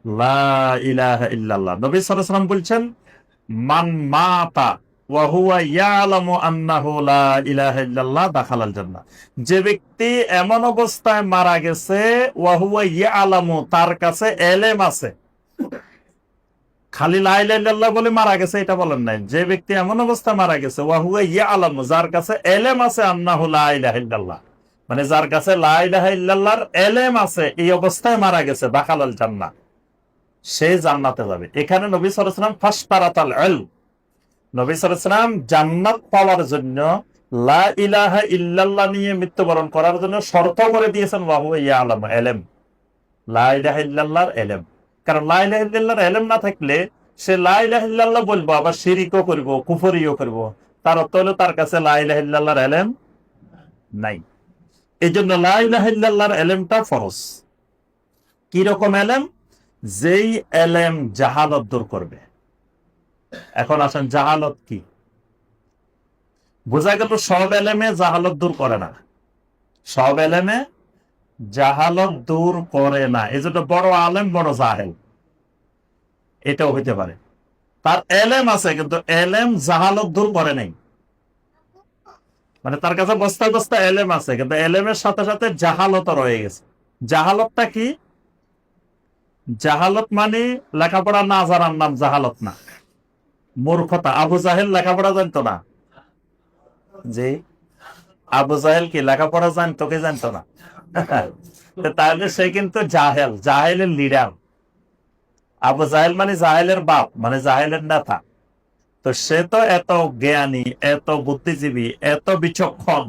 লা ইলাহা ইল্লাল্লাহ। নবী সাল্লাল্লাহু আলাইহি ওয়াসাল্লাম বলছেন, মান মাতা ওয়া হুয়া ইয়ালামু আন্নাহু লা ইলাহা ইল্লাল্লাহ দাখালাল জান্নাহ। যে ব্যক্তি এমন অবস্থায় মারা গেছে, ওয়া হুয়া ইয়ালামু, তার কাছে এলেম আছে, খালি লা ইলাহা ইল্লাল্লাহ বলে মারা গেছে এটা বলেন নাই, যে ব্যক্তি এমন অবস্থায় মারা গেছে, ওয়া হুয়া ইয়ালামু, যার কাছে এলেম আছে, আন্নাহু লা ইলাহা ইল্লাল্লাহ, মানে যার কাছে লা ইলাহা ইল্লাল্লাহর এলেম আছে, এই অবস্থায় মারা গেছে, দাখালাল জান্নাহ, সে জান্নাতে যাবে। এখানে নবী সাল্লাল্লাহু আলাইহি ওয়াসাল্লাম ফাশতারাতাল ইলম, নবী সাল্লাল্লাহু আলাইহি ওয়াসাল্লাম জান্নাত পাওয়ার জন্য লা ইলাহা ইল্লাল্লাহ নিয়ে মৃত্যুবরণ করার জন্য শর্ত করে দিয়েছেন, ওয়া হুয়া ইয়ালামু, এলেম, লা ইলাহা ইল্লাল্লাহর এলেম। কারণ লা ইলাহা ইল্লাল্লাহর এলেম না থাকলে সে লা ইলাহা ইল্লাল্লাহ বলবো, আবার শিরিকও করব, কুফরিও করব, তার অর্থ হলো তার কাছে লা ইলাহা ইল্লাল্লাহর এলেম নাই। এই জন্য লা ইলাহা ইল্লাল্লাহর এলেমটা ফরজ। কি রকম এলেম? যেই এলেম জাহালত দূর করবে। এখন আসেন, জাহালত কি? বোঝা গেল সব এলেমে জাহালত দূর করে না, সব এলেমে জাহালত দূর করে না। এই জন্য বড় আলেম বড় জাহেল, এটাও হইতে পারে। তার এলেম আছে কিন্তু এলেম জাহালত দূর করে নাই, মানে তার কাছে বস্তা বস্তা এলেম আছে কিন্তু এলেমের সাথে সাথে জাহালত রয়ে গেছে। জাহালতটা কি? জাহালত মানে লেখাপড়া না জানার নাম জাহালত না, মূর্খতা। আবু জাহেল লেখাপড়া জানতো না, যে আবু জাহেল কি লেখাপড়া জানতো কি জানতো না? তাহলে সে কিন্তু জাহেল, জাহেলের লিডার। আবু জাহেল মানে জাহেলের বাপ, মানে জাহেলের নেতা। তো সে তো এত জ্ঞানী, এত বুদ্ধিজীবী, এত বিচক্ষণ,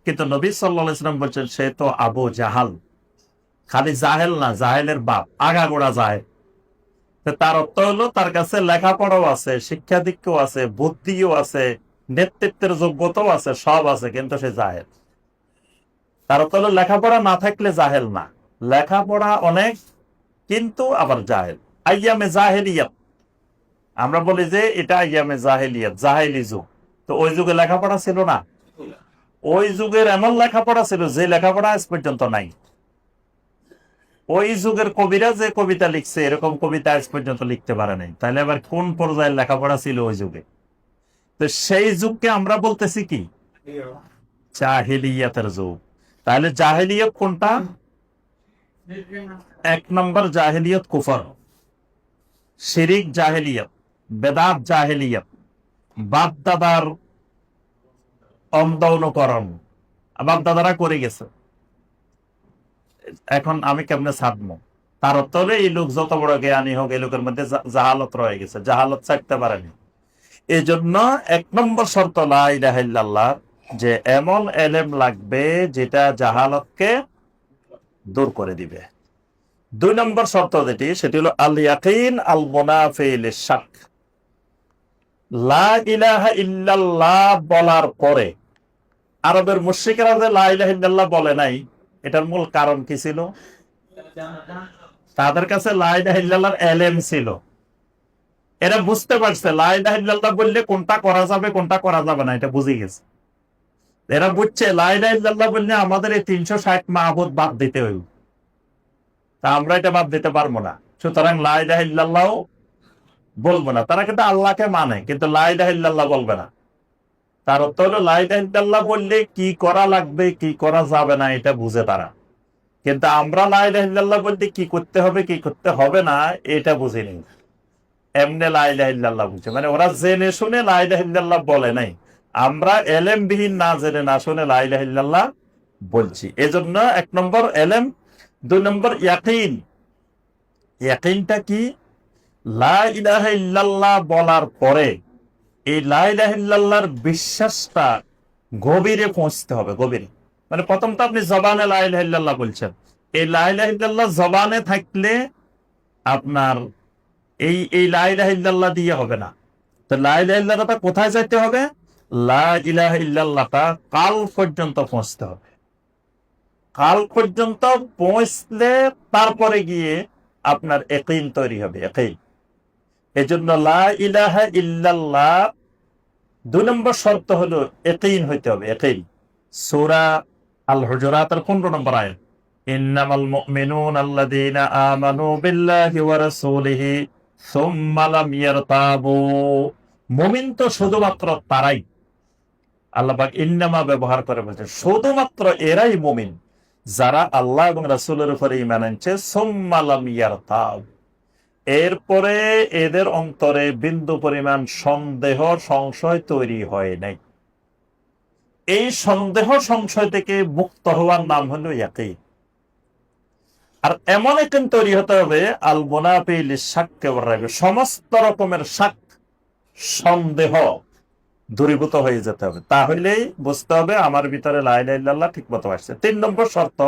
কিন্তু নবী সাল্লাল্লাহু আলাইহি ওয়াসাল্লাম বলছেন সে তো আবু জাহাল। খালি জাহেল না, জাহেলের বাপ, আগাগোড়া জাহেল। তার অর্থ হলো তার কাছে লেখাপড়াও আছে, শিক্ষা দীক্ষাও আছে, বুদ্ধিও আছে, নেতৃত্বের যোগ্যতাও আছে, সব আছে, কিন্তু সে জাহেল। তার অর্থ হলো লেখাপড়া না থাকলে জাহেল না, লেখাপড়া অনেক কিন্তু আবার জাহেল। আইয়ামে জাহেলিয়াত, আমরা বলি যে এটা আইয়ামে জাহেলিয়াত, জাহেলি যুগ। তো ওই যুগে লেখাপড়া ছিল না, ওই যুগের এমন লেখাপড়া ছিল যে লেখাপড়া আজ পর্যন্ত নাই। ওই যুগের কবিরা যে কবিতা লিখছে, এরকম কবিতা আজ পর্যন্ত লিখতে পারে নাই। তাহলে আবার কোন পর্যায়ের লেখাপড়া ছিল ওই যুগে? তো সেই যুগকে আমরা বলতেছি কি জাহেলিয়াতের যুগ। তাহলে জাহেলিয়ত কোনটা? 1 নম্বর জাহেলিয়ত কুফর, শিরিক জাহেলিয়ত, বেদাত জাহেলিয়ত, বাপ দাদার অন্ধ অনুকরণ, বাপ দাদারা করে গেছে, এখন আমি কেমনে ছাড়বো? তার অর্থ হলো এই লোক যত বড় জ্ঞানী হোক, এই লোকের মধ্যে জাহালত রয়ে গেছে, জাহালত ছাড়তে পারেনি। এই জন্য 1 নম্বর শর্ত লা ইলাহা ইল্লাল্লাহ, যে এমন এলেম লাগবে যেটা জাহালতকে দূর করে দিবে। 2 নম্বর শর্ত যেটি, সেটি হলো আল ইয়াকিন আল মুনাফি লিশ-শাক। লা ইলাহা ইল্লাল্লাহ বলার পরে আরবের মুশরিকরা যে লা ইলাহা ইল্লাল্লাহ বলে নাই, এটার মূল কারণ কি ছিল? তাদের কাছে লা ইলাহা ইল্লাল্লাহর এলেম ছিল। এরা বুঝতে পারছে লা ইলাহা ইল্লাল্লাহ বললে কোনটা করা যাবে কোনটা করা যাবে না, এটা বুঝে গেছে। এরা বুঝছে লা ইলাহা ইল্লাল্লাহ বললে আমাদের এই 360 মাহবুদ বাদ দিতে হইব, তা আমরা এটা বাদ দিতে পারবো না, সুতরাং লা ইলাহা ইল্লাল্লাহ বলবো না। তারা কিন্তু আল্লাহকে মানে, কিন্তু লা ইলাহা ইল্লাল্লাহ বলবে না। তার অর্থ হলো লা ইলাহা ইল্লাল্লাহ বললে কি করা লাগবে কি করা যাবে না এটা বুঝে তারা, কিন্তু আমরা লা ইলাহা ইল্লাল্লাহ বলতে কি করতে হবে কি করতে হবে না এটা বুঝিনি। এমনি লা ইলাহা ইল্লাল্লাহ বুঝছে, মানে ওরা জেনে শুনে লা ইলাহা ইল্লাল্লাহ বলে নাই, আমরা এলেম বিহীন না জেনে না শুনে লা ইলাহা ইল্লাল্লাহ বলছি। এজন্য 1 নম্বর এলেম। 2 নম্বর ইয়াকিন। ইয়াকিনটা কি? লা ইলাহা ইল্লাল্লাহ বলার পরে এই লা ইলাহা ইল্লাল্লাহর বিশ্বাসটা গভীরে পৌঁছতে হবে, গভীরে। মানে প্রথম তো আপনি জবানে লা ইলাহা ইল্লাল্লাহ বলছেন, এই লা ইলাহা ইল্লাল্লাহ জবানে থাকলে আপনার এই লা ইলাহা ইল্লাল্লাহ দিয়ে হবে না। তো লা ইলাহা ইল্লাল্লাহটা কোথায় যাইতে হবে? লা ইলাহা ইল্লাল্লাহটা কাল পর্যন্ত পৌঁছতে হবে। কাল পর্যন্ত পৌঁছলে তারপরে গিয়ে আপনার ইয়াকিন তৈরি হবে, ইয়াকিন। এজন্য লা ইলাহা ইল্লাল্লাহ 2 নম্বর শর্ত হলো ইয়াকিন হইতে হবে, ইয়াকিন। সূরা আল হুজুরাতের 15 নম্বর আয়াত, ইন্নামাল মুমিনুনা আল্লাযীনা আমানু বিল্লাহি ওয়া রাসূলিহি সুম্মা লাম ইয়ারতাবু। মুমিন তো শুধুমাত্র তারাই, আল্লাহ পাক ইন্নামা ব্যবহার করে বলছেন শুধুমাত্র এরাই মুমিন যারা আল্লাহ এবং রাসূলের উপরে ঈমান আনছে, সুম্মা লাম ইয়ারতাব, এরপরে এদের অন্তরে বিন্দু পরিমাণ সন্দেহ সংশয় তৈরি হয় নাই। এই সন্দেহ সংশয় থেকে মুক্ত হওয়ার নাম হলো ইয়াকিন। আর এমন ইয়াকিন তৈরি হতে হবে আল মুনাফি লিশ-শাক ওয়ার রাইব, সমস্ত রকমের শাক সন্দেহ দূরীভূত হয়ে যেতে হবে, তাহলেই বুঝতে হবে আমার ভিতরে লা ইলাহা ইল্লাল্লাহ ঠিক মতো আসছে। 3 নম্বর শর্ত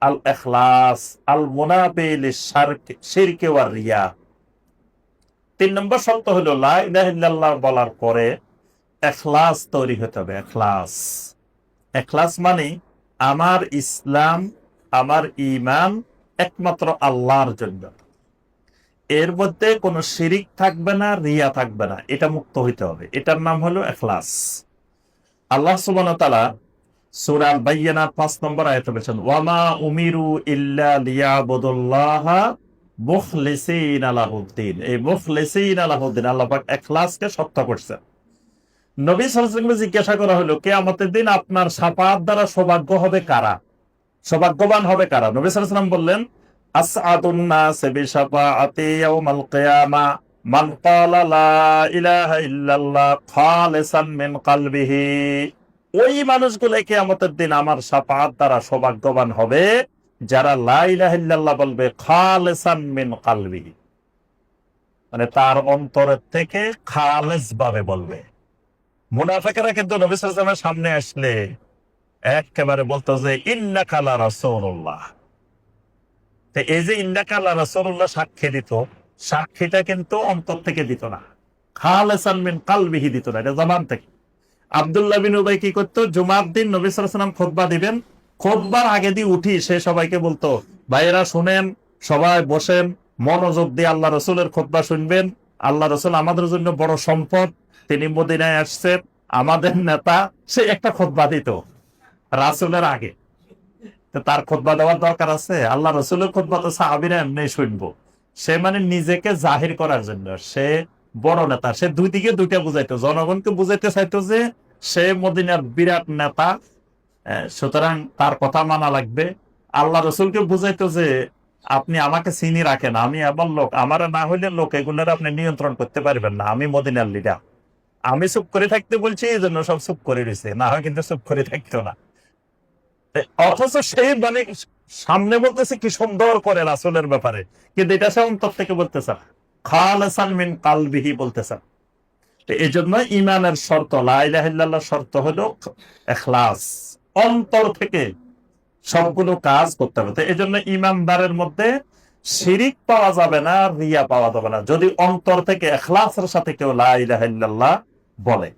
আল ইখলাস আল মুনাফি লিশ-শিরক ওয়ার রিয়া। 3 নম্বর শর্ত হলো লা ইলাহা ইল্লাল্লাহ বলার পরে ইখলাস তৈরি হতে হবে। ইখলাস, ইখলাস মানে আমার ইসলাম আমার ঈমান একমাত্র আল্লাহর জন্য, এর মধ্যে কোনো শিরিক থাকবে না, রিয়া থাকবে না, এটা মুক্ত হইতে হবে। এটার নাম হলো ইখলাস। আল্লাহ সুবহানাহু ওয়া তাআলা সূরা আল বাইয়িনাত 5 নম্বর আয়াতে বলেছেন, ওয়ামা উমিরু ইল্লা লিয়াবুদুল্লাহা মুখলিসিনা লাহুদ্দিন। এই মুখলিসিনা লাহুদ্দিন আল্লাহ পাক ইখলাসকে সত্য করছেন। নবী সাল্লাল্লাহু আলাইহি ওয়াসাল্লামকে জিজ্ঞাসা করা হলো, কিয়ামতের দিন আপনার শাফাআত দ্বারা সৌভাগ্য হবে কারা, সৌভাগ্যবান হবে কারা? নবী সাল্লাল্লাহু আলাইহি ওয়াসাল্লাম বললেন, আসআদুন নাস বিশাফাআতি ইয়াউমাল কিয়ামা মান ক্বালা লা ইলাহা ইল্লাল্লাহ খালিসান মিন কলবিহি। ওই মানুষগুলো কিয়ামতের দিন আমার শাফাআত দ্বারা সৌভাগ্যবান হবে যারা লা ইলাহা ইল্লাল্লাহ বলবে খালিসান মিন কলবিহি, মানে তার অন্তরের থেকে খালেস ভাবে বলবে। মুনাফিকরা কিন্তু নবী সাল্লাল্লাহু আলাইহি ওয়াসাল্লামের সামনে আসলে একেবারে বলতো যে ইন্নাকা লা রাসূলুল্লাহ। তো এই যে ইন্নাকা লা রাসূলুল্লাহ সাক্ষী দিত, সাক্ষীটা কিন্তু অন্তর থেকে দিত না, খালিসান মিন কলবিহি দিত না, এটা জবান থেকে। আব্দুল্লাহ বিন উবাই কি করতো, জুমার দিন নবী সাল্লাল্লাহু আলাইহি ওয়াসাল্লাম খুতবা দিবেন, খুতবার আগে দিয়ে উঠি সে সবাইকে বলতো, ভাইয়েরা শুনেন, সবাই বসেন, মনোযোগ দিয়ে আল্লাহ রসুলের খুতবা শুনবেন। আল্লাহ রসুল আমাদের জন্য বড় সম্পদ, তিনি মদিনায় আসছেন, আমাদের নেতা। সে একটা খুতবা দিত রাসূলের আগে। তো তার খুতবা দেওয়ার দরকার আছে? আল্লাহ রসুলের খুতবা তো সাহাবীরা এমনি শুনবো। সে মানে নিজেকে জাহির করার জন্য, সে বড় নেতা, সে দুই দিকে দুইটা বুঝাইতো, জনগণকে বুঝাইতে চাইতো যে সে মদিনার বিরাট নেতা, সুতরাং তার কথা মানা লাগবে। আল্লাহ রসুলকে বুঝাইতো যে আপনি আমাকে চিনি রাখেন, আমি এমন লোক, আমার না হইলে লোক এগুলোর আপনি নিয়ন্ত্রণ করতে পারবেন না, আমি মদিনার লিডার। আমি চুপ করে থাকতে বলছি, এই জন্য সব চুপ করে রয়েছে, না হয় কিন্তু চুপ করে থাকতো না। অথচ সেই মানে সামনে বলতেছে কি সুন্দর করে রাসূলের ব্যাপারে, কিন্তু এটা সে অন্তর থেকে বলতেছে না, খালিসান মিন কালবিহি বলতেছে। এই জন্য ইমানের শর্ত, লা ইলাহা ইল্লাল্লাহর শর্ত হলো ইখলাস, অন্তর থেকে সবগুলো কাজ করতে হবে। এই জন্য ইমানদারের মধ্যে শিরিক পাওয়া যাবে না, রিয়া পাওয়া যাবে না, যদি অন্তর থেকে ইখলাসের সাথে কেউ লা ইলাহা ইল্লাল্লাহ বলে।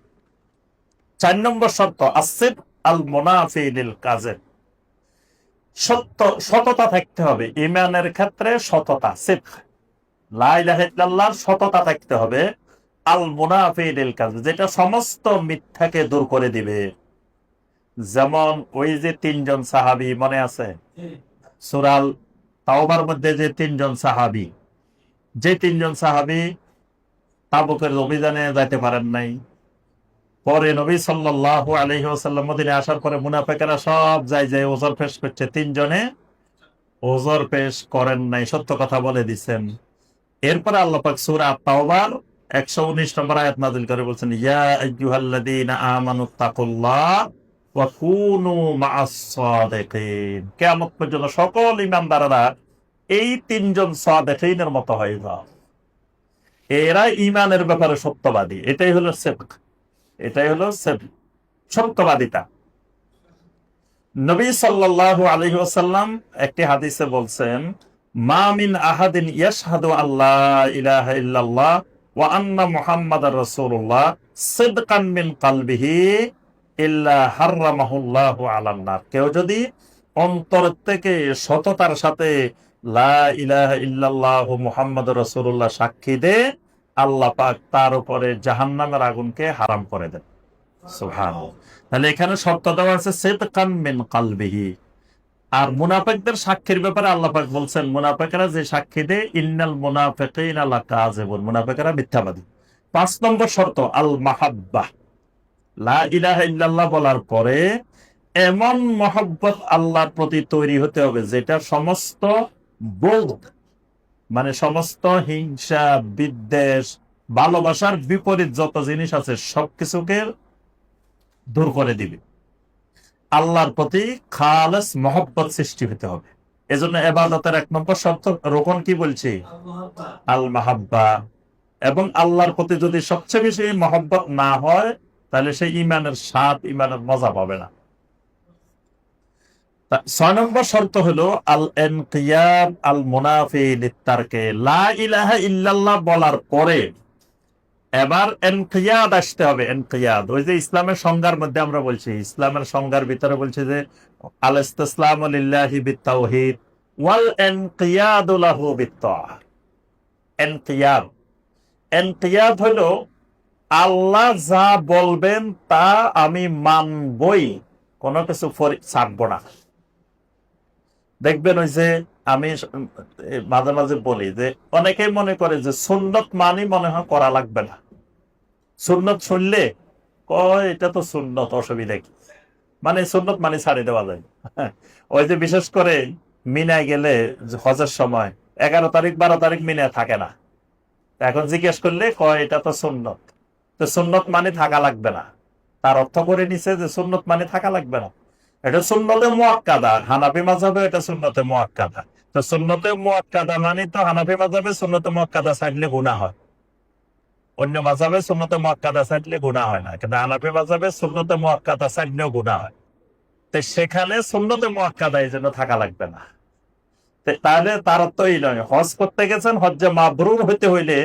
4 নম্বর শর্ত আসিদ আল মুনাফি লিল কাযিব, সততা থাকতে হবে ইমানের ক্ষেত্রে, সততা, সিদক, লা ইলাহা ইল্লাল্লাহর সততা থাকতে হবে। আল মুনাফি লিল কাযিব, যেটা সমস্ত মিথ্যাকে দূর করে দিবে। যেমন ওই যে 3 জন সাহাবী মনে আছে সূরা তাওবার মধ্যে, যে 3 জন সাহাবী, যে 3 জন সাহাবী তাবুকের অভিযানে যাইতে পারেন নাই, পরে নবী সাল্লাল্লাহু আলাইহি ওয়াসাল্লাম মদিনায় আসার পরে মুনাফিকরা সব যায় ওজর পেশ করছে, 3 জনে ওজর পেশ করেন নাই, সত্য কথা বলে দিচ্ছেন। এরপরে আল্লাহ পাক সূরা তাওবার 119 নম্বর আয়াত নাযিল করে বলছেন, ইয়া আইয়ুহাল্লাযীনা আমানুত্তাকুল্লাহ ওয়া কুনু মা'আস সাদিকিন, কিয়ামত পর্যন্ত সকল ঈমানদাররা এই 3 জন সাদিকিনের মতো হয়ে যাও, এরা ঈমানের ব্যাপারে সত্যবাদী। এটাই হলো সিদক, এটাই হলো সত্যবাদিতা। নবী সাল্লাল্লাহু আলাইহি ওয়াসাল্লাম একটি হাদিসে বলছেন, মা মিন আহাদিন ইয়াশহাদু আল্লা ইলাহা ইল্লাল্লাহ ওয়া আন্না মুহাম্মাদার রাসূলুল্লাহ সিদকান মিন কলবিহি ইল্লা হারামাহুল্লাহু আলান নার, কেউ যদি অন্তর থেকে সততার সাথে লা ইলাহা ইল্লাল্লাহ মুহাম্মাদুর রাসূলুল্লাহ সাক্ষী দেয়, আল্লাহ পাক তার উপরে জাহান্নামের আগুনকে হারাম করে দেন। সুবহানাল্লাহ। তাহলে এখানে শর্ত দেওয়া আছে সিদকান মিন কলবিহি। আর মুনাফিকদের সাক্ষীর ব্যাপারে আল্লাহ পাক বলছেন, মুনাফিকরা যে সাক্ষী দেয়, ইন্নাল মুনাফিকিনা লাকাযিবুন, মুনাফিকরা মিথ্যাবাদী। 5 নম্বর শর্ত আল মাহাব্বা, লা ইলাহা ইল্লাল্লাহ বলার পরে এমন মহব্বত আল্লাহর প্রতি তৈরি হতে হবে যেটা সমস্ত বোধ, মানে সমস্ত হিংসা, বিদ্বেষ, ভালোবাসার বিপরীত যত জিনিস আছে সবকিছুকে দূর করে দিবে। আল্লাহর প্রতি খালেস মহব্বত সৃষ্টি হতে হবে। এজন্য ইবাদতের 1 নম্বর শর্ত রোকন কি বলছি, আল মাহাব্বা। এবং আল্লাহর প্রতি যদি সবচেয়ে বেশি মহব্বত না হয়, তাহলে সেই ইমানের স্বাদ, ইমানের মজা পাবে না। 6 নম্বর শর্ত হলো আল ইনকিয়াদ আল মুনাফি লিত্তারকে, লা ইলাহা ইল্লাল্লাহ বলার পরে এবার ইনকিয়াদ আসতে হবে। ইনকিয়াদ ওই যে ইসলামের সংজ্ঞার মধ্যে আমরা বলছি, ইসলামের সংজ্ঞার ভিতরে বলছি যে আল ইসতিসলামু লিল্লাহি বিত্তাওহীদ ওয়াল ইনকিয়াদু লাহু বিত্তাআহ। ইনকিয়াদ, ইনকিয়াদ হলো আল্লাহ যা বলবেন তা আমি মানবই, কোনো কিছু ছাড়বো না। দেখবেন ওই যে আমি মাঝে মাঝে বলি যে অনেকেই মনে করে যে সুন্নত মানি মনে হয় করা লাগবে না, সুন্নত শুনলে কয় এটা তো সুন্নত, অসুবিধা কি, মানে সুন্নত মানি ছাড়ে দেওয়া যায়। ওই যে বিশেষ করে মিনায় গেলে হজের সময় 11 তারিখ 12 তারিখ মিনায় থাকে না, এখন জিজ্ঞেস করলে কয় এটা তো সুন্নত, তো সুন্নত মানে থাকা লাগবে না, তার অর্থ করে নিছে যে সুন্নত মানে থাকা লাগবে না, এটা সুন্নতে মুআক্কাদা। হানাফি মাযহাবে এটা সুন্নতে মুআক্কাদা। তো সুন্নতে মুআক্কাদা মানে তো হানাফি মাযহাবে সুন্নতে মুআক্কাদা ছাড়লে গুনাহ হয়, অন্য মাযহাবে সুন্নতে মুআক্কাদা ছাড়লে গুনাহ হয় না, কিন্তু হানাফি মাযহাবে সুন্নতে মুআক্কাদা ছাড়লেও গুনাহ হয়। তো সেখানে সুন্নতে মুআক্কাদা এই জন্য থাকা লাগবে না। তাহলে তার অর্থ এই নয়, হজ করতে গেছেন, হজ্জে মাবরুর হইতে হইলে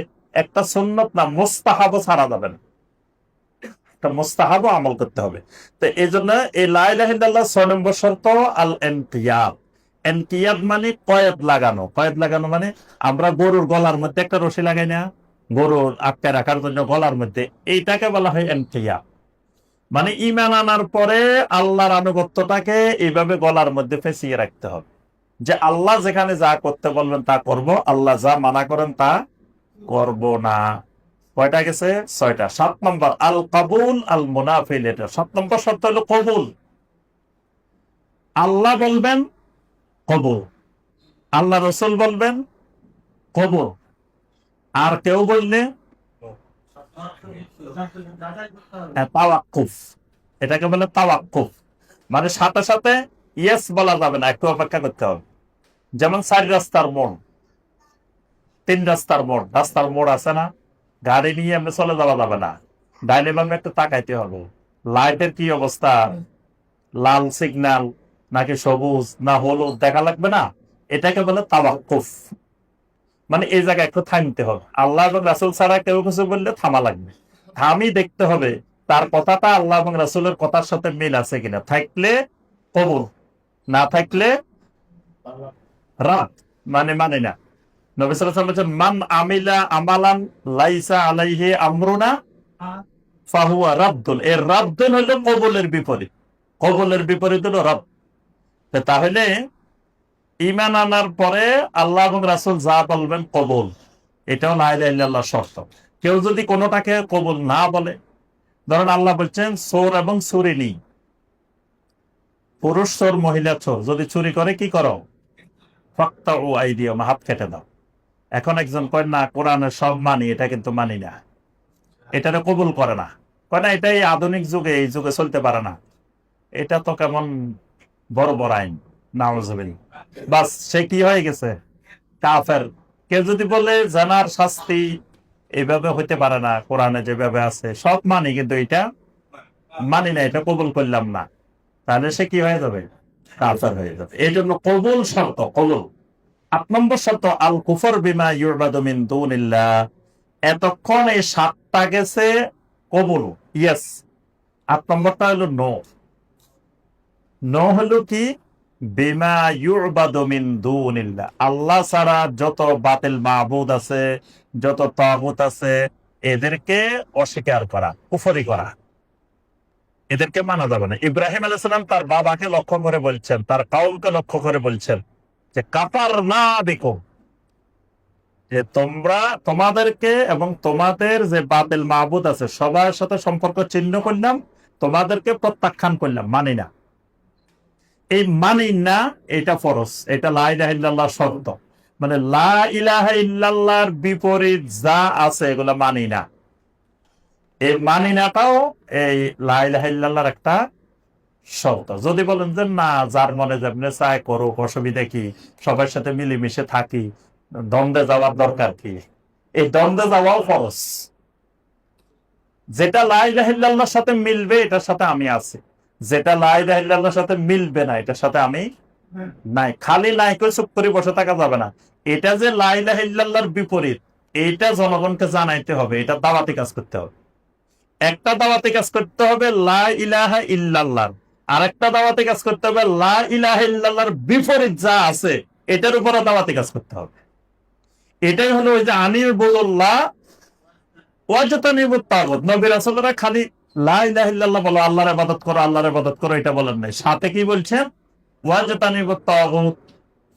একটা সুন্নত না মুস্তাহাবও ছাড়া যাবে না, মুস্তাহাবও আমল করতে হবে। তো এই জন্য এই লা ইলাহা ইল্লাল্লাহ 6 নম্বর শর্ত আল ইনকিয়াদ। ইনকিয়াদ মানে কয়েদ লাগানো। কয়েদ লাগানো মানে আমরা গরুর গলার মধ্যে একটা রশি লাগাই না, গরুর আটকে রাখার জন্য গলার মধ্যে, এইটাকে বলা হয় ইনকিয়াদ। মানে ঈমান আনার পরে আল্লাহর আনুগত্যটাকে এইভাবে গলার মধ্যে ফেঁসিয়ে রাখতে হবে, যে আল্লাহ যেখানে যা করতে বলবেন তা করব, আল্লাহ যা মানা করেন তা করব না। কয়টা গেছে? 6টা। 7 নম্বর আল কাবুল আল মুনাফিল, এটা 7 নম্বর শর্ত হলো কবুল। আল্লাহ বলবেন কবুল, আল্লাহ রসুল বলবেন কবুল, আর কেউ বললে তাওয়াক্কুফ, এটাকে বলে তাওয়াক্কুফ। মানে সাথে সাথে ইয়েস বলা যাবে না, একটু অপেক্ষা করতে হবে। যেমন 4 রাস্তার মোড়, 3 রাস্তার মোড়, রাস্তার মোড় আছে না, গাড়ি নিয়ে এমনি চলে যাওয়া যাবে না, ডাইনে বামে একটু তাকাইতে হবে, লাইটের কি অবস্থা, লাল সিগন্যাল নাকি সবুজ না হলুদ দেখা লাগবে না, এটাকে বলে তাওয়াক্কুফ। মানে এই জায়গায় একটু থামতে হবে। আল্লাহ এবং রাসূল ছাড়া কেউ কিছু বললে থামা লাগবে, থামি দেখতে হবে তার কথাটা আল্লাহ এবং রাসূলের কথার সাথে মিল আছে কিনা, থাকলে কবুল, না থাকলে রাত, মানে মানে না। নবী সাল্লাল্লাহু আলাইহি ওয়াসাল্লাম বলেছেন, মান আমিলা আমালান লাইসা আলাইহি আমরুনা ফাহুয়া রাদ্দুন। এর রাদ্দুন হলো কবুলের বিপরীত, কবুলের বিপরীত হলো রাদ। তাহলে ঈমান আনার পরে আল্লাহ এবং রাসূল যা বলবেন কবুল, এটাও লা ইলাহা ইল্লাল্লাহর শর্ত। কেউ যদি কোনোটাকে কবুল না বলে, ধরেন আল্লাহ বলছেন চোর এবং চুরিনি, পুরুষ চোর মহিলা চোর যদি চুরি করে কি করো? ফাকতাউ আইদিয়াহুম, হাত কেটে দাও। এখন একজন কয় না কোরআনের সব মানি, এটা কিন্তু মানি না, এটারে কবুল করে না, কয় না এটাই আধুনিক যুগে, এই যুগে চলতে পারে না, এটা তো কেমন বড় বড় আইন, নাউজুবিল্লাহ। বাস সে কি হয়ে গেছে? কাফের। কেউ যদি বলে জানার শাস্তি এইভাবে হইতে পারে না, কোরআনে যেভাবে আছে সব মানি কিন্তু এটা মানি না, এটা কবুল করলাম না, তাহলে সে কি হয়ে যাবে? কাফের হয়ে যাবে। এই জন্য কবুল শর্ত, কবুল। 8 নম্বর শর্ত আল কুফর বিমা ইউবাদু মিন দুনিল্লাহ। এতক্ষণ এই 7টা গেছে কবুল, ইয়েস। 8 নম্বরটা হলো নো। নো হলো কি? বিমা ইউবাদু মিন দুনিল্লাহ, আল্লাহ ছাড়া যত বাতিল মাবুদ আছে, যত তাগুত আছে, এদেরকে অস্বীকার করা, কুফরি করা, এদেরকে মানা যাবে না। ইব্রাহিম আলাইহিস সালাম তার বাবাকে লক্ষ্য করে বলছেন, তার কওমকে লক্ষ্য করে বলছেন যে কাফারনা বিকুম, যে তোমরা, তোমাদেরকে এবং তোমাদের যে বাতিল মাবুদ আছে সবার সাথে সম্পর্ক ছিন্ন করলাম, তোমাদেরকে প্রত্যাখ্যান করলাম, মানি না। এই মানি না এটা ফরজ, এটা লা ইলাহা ইল্লাল্লাহ শর্ত। মানে লা ইলাহা ইল্লাল্লাহর বিপরীত যা আছে এগুলা মানি না। এই মানি নাটাও এই লা ইলাহা ইল্লাল্লাহর একটা শর্ত। যদি বলেন যে না, যার মনে যেমনে চায় করুক, অসুবিধা কি, সবার সাথে মিলেমিশে থাকি, দ্বন্দ্বে যাওয়ার দরকার কি? এই দ্বন্দ্বে যাওয়াও ফরজ। যেটা লা ইলাহা ইল্লাল্লাহর সাথে মিলবে এটার সাথে আমি আছি, যেটা লা ইলাহা ইল্লাল্লাহর সাথে মিলবে না এটার সাথে আমি নাই। খালি নাই করে চুপ করে বসে থাকা যাবে না। এটা যে লা ইলাহা ইল্লাল্লাহর বিপরীত, এইটা জনগণকে জানাইতে হবে, এটা দাওয়াতি কাজ করতে হবে। একটা দাওয়াতি কাজ করতে হবে লা ইলাহা ইল্লাল্লাহ, আর একটা দাওয়াতি কাজ করতে হবে লা ইলাহা ইল্লাল্লাহর বিপরীত যা আছে এটার উপরে দাওয়াতি কাজ করতে হবে। এটাই হলো ওই যে আনির বদুল্লাহ ওয়াজতানিবুত তাগুত। নবী রাসূলরা খালি লা ইলাহা ইল্লাল্লাহ বলো, আল্লাহর ইবাদত করো, আল্লাহর ইবাদত করো, এটা বলেন নাই, সাথে কি বলছেন? ওয়াজতানিবুত তাগুত।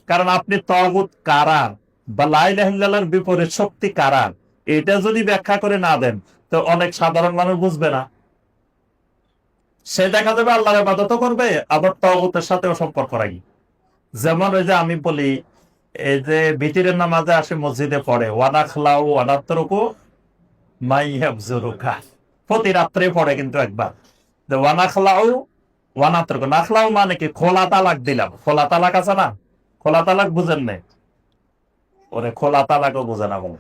কারণ আপনি তাগুত কারা বা লা ইলাহা ইল্লাল্লাহর বিপরীত শক্তি কারা, এটা যদি ব্যাখ্যা করে না দেন তো অনেক সাধারণ মানুষ বুঝবে না। সে দেখা যাবে আল্লাহর ইবাদতও করবে, আবার তাগুতের সাথেও সম্পর্ক রাখি। যেমন ওই যে আমি বলি, এই যে ভিতরের নামাজে আসে মসজিদে পড়ে ওয়ানাখলাউ ওয়ানাতরুকু মাইয়াবজুরুকা, প্রতি রাত্রে পড়ে কিন্তু একবার, যে ওয়ানাখলাউ ওয়ানাতরুকু। নাখলাউ মানে কি? খোলা তালাক দিলাম। খোলা তালাক আছে না? খোলা তালাক বুঝেন নাই? ওরে খোলা তালাকও বুঝে না বলে।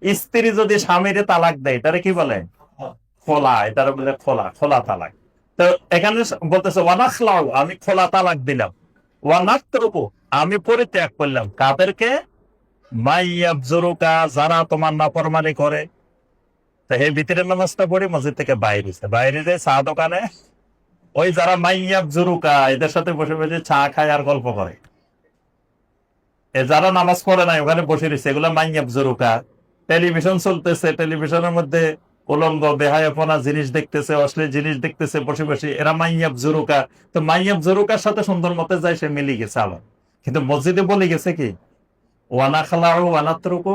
স্ত্রী যদি স্বামীরে তালাক দেয় এটারে কি বলে? খোলা, এটার বলে খোলা, খোলা তালাক। তো এখানে বলতেছে ওয়ানাখলাউ, আমি খোলা তালাক দিলাম, ওয়ানাতরুকু, আমি পরিত্যাগ করলাম, কাদেরকে? মাইয়াবজুরুকা, যারা তোমার নাফরমানি করে। তো এই ভিতরের নামাজটা পড়ি মসজিদ থেকে বাইরে যে চা দোকানে, ওই যারা মাইয়াবজুরুকা এদের সাথে বসে বসে চা খায় আর গল্প করে। এ যারা নামাজ পড়ে নাই ওখানে বসে রয়েছে, এগুলো মাইয়াবজুরুকা। টেলিভিশন চলতেছে, টেলিভিশনের মধ্যে উলঙ্গ বেহায়াপনা জিনিস দেখতেছে, অশ্লীল জিনিস দেখতেছে বসে বসে, এরা মাইয়াবজুরুকা। তো মাইয়াবজুরুকার সাথে সুন্দর মতে যায়, সে মিলি গেছে আবার। কিন্তু মসজিদে বলে গেছে কি? ওয়ানাখলাউ ওয়ানাতরুকু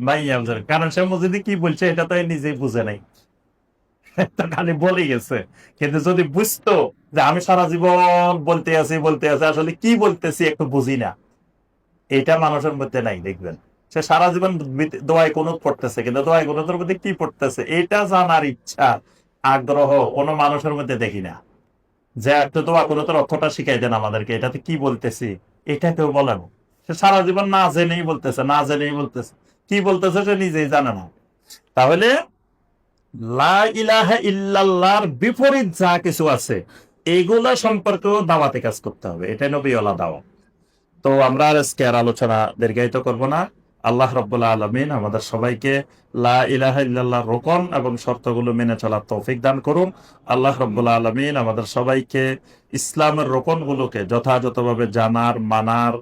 মাইয়া বুঝে না। কারণ সে মসজিদে কি বলছে এটা তো এ নিজেই বুঝে নাই, তো খালি বলে গেছে। কিন্তু যদি বুঝতো যে আমি সারা জীবন বলতে আছি আসলে কি বলতেছি একটু বুঝি না, এটা মানুষের মধ্যে নাই দেখবেন। সে সারা জীবন দোয়ায় কুনুত পড়তেছে, কিন্তু দোয়ায় কুনুতের মধ্যে কি পড়তেছে এটা জানার ইচ্ছা আগ্রহ কোনো মানুষের মধ্যে দেখি না। যে একটু দোয়া কুনুতের অর্থটা শিখাই দেন আমাদেরকে, এটাতে কি বলতেছি এটা কেউ বলে না। সে সারা জীবন না জেনেই বলতেছে কি বলতেছে সে নিজেই জানে না। তাহলে লা ইলাহা ইল্লাল্লাহর বিপরীত যা কিছু আছে এগুলা সম্পর্কেও দাওয়াতে কাজ করতে হবে, এটা নবীওয়ালা দাওয়াত। তো আমরা আর আজকে আর আলোচনা দীর্ঘায়িত করব না। আল্লাহ রাব্বুল আলামিন আমাদের সবাইকে লা ইলাহা ইল্লাল্লাহর রোকন এবং শর্তগুলো মেনে চলার তৌফিক দান করুন। আল্লাহ রাব্বুল আলামিন আমাদের সবাইকে ইসলামের রোকনগুলোকে যথাযথভাবে জানার, মানার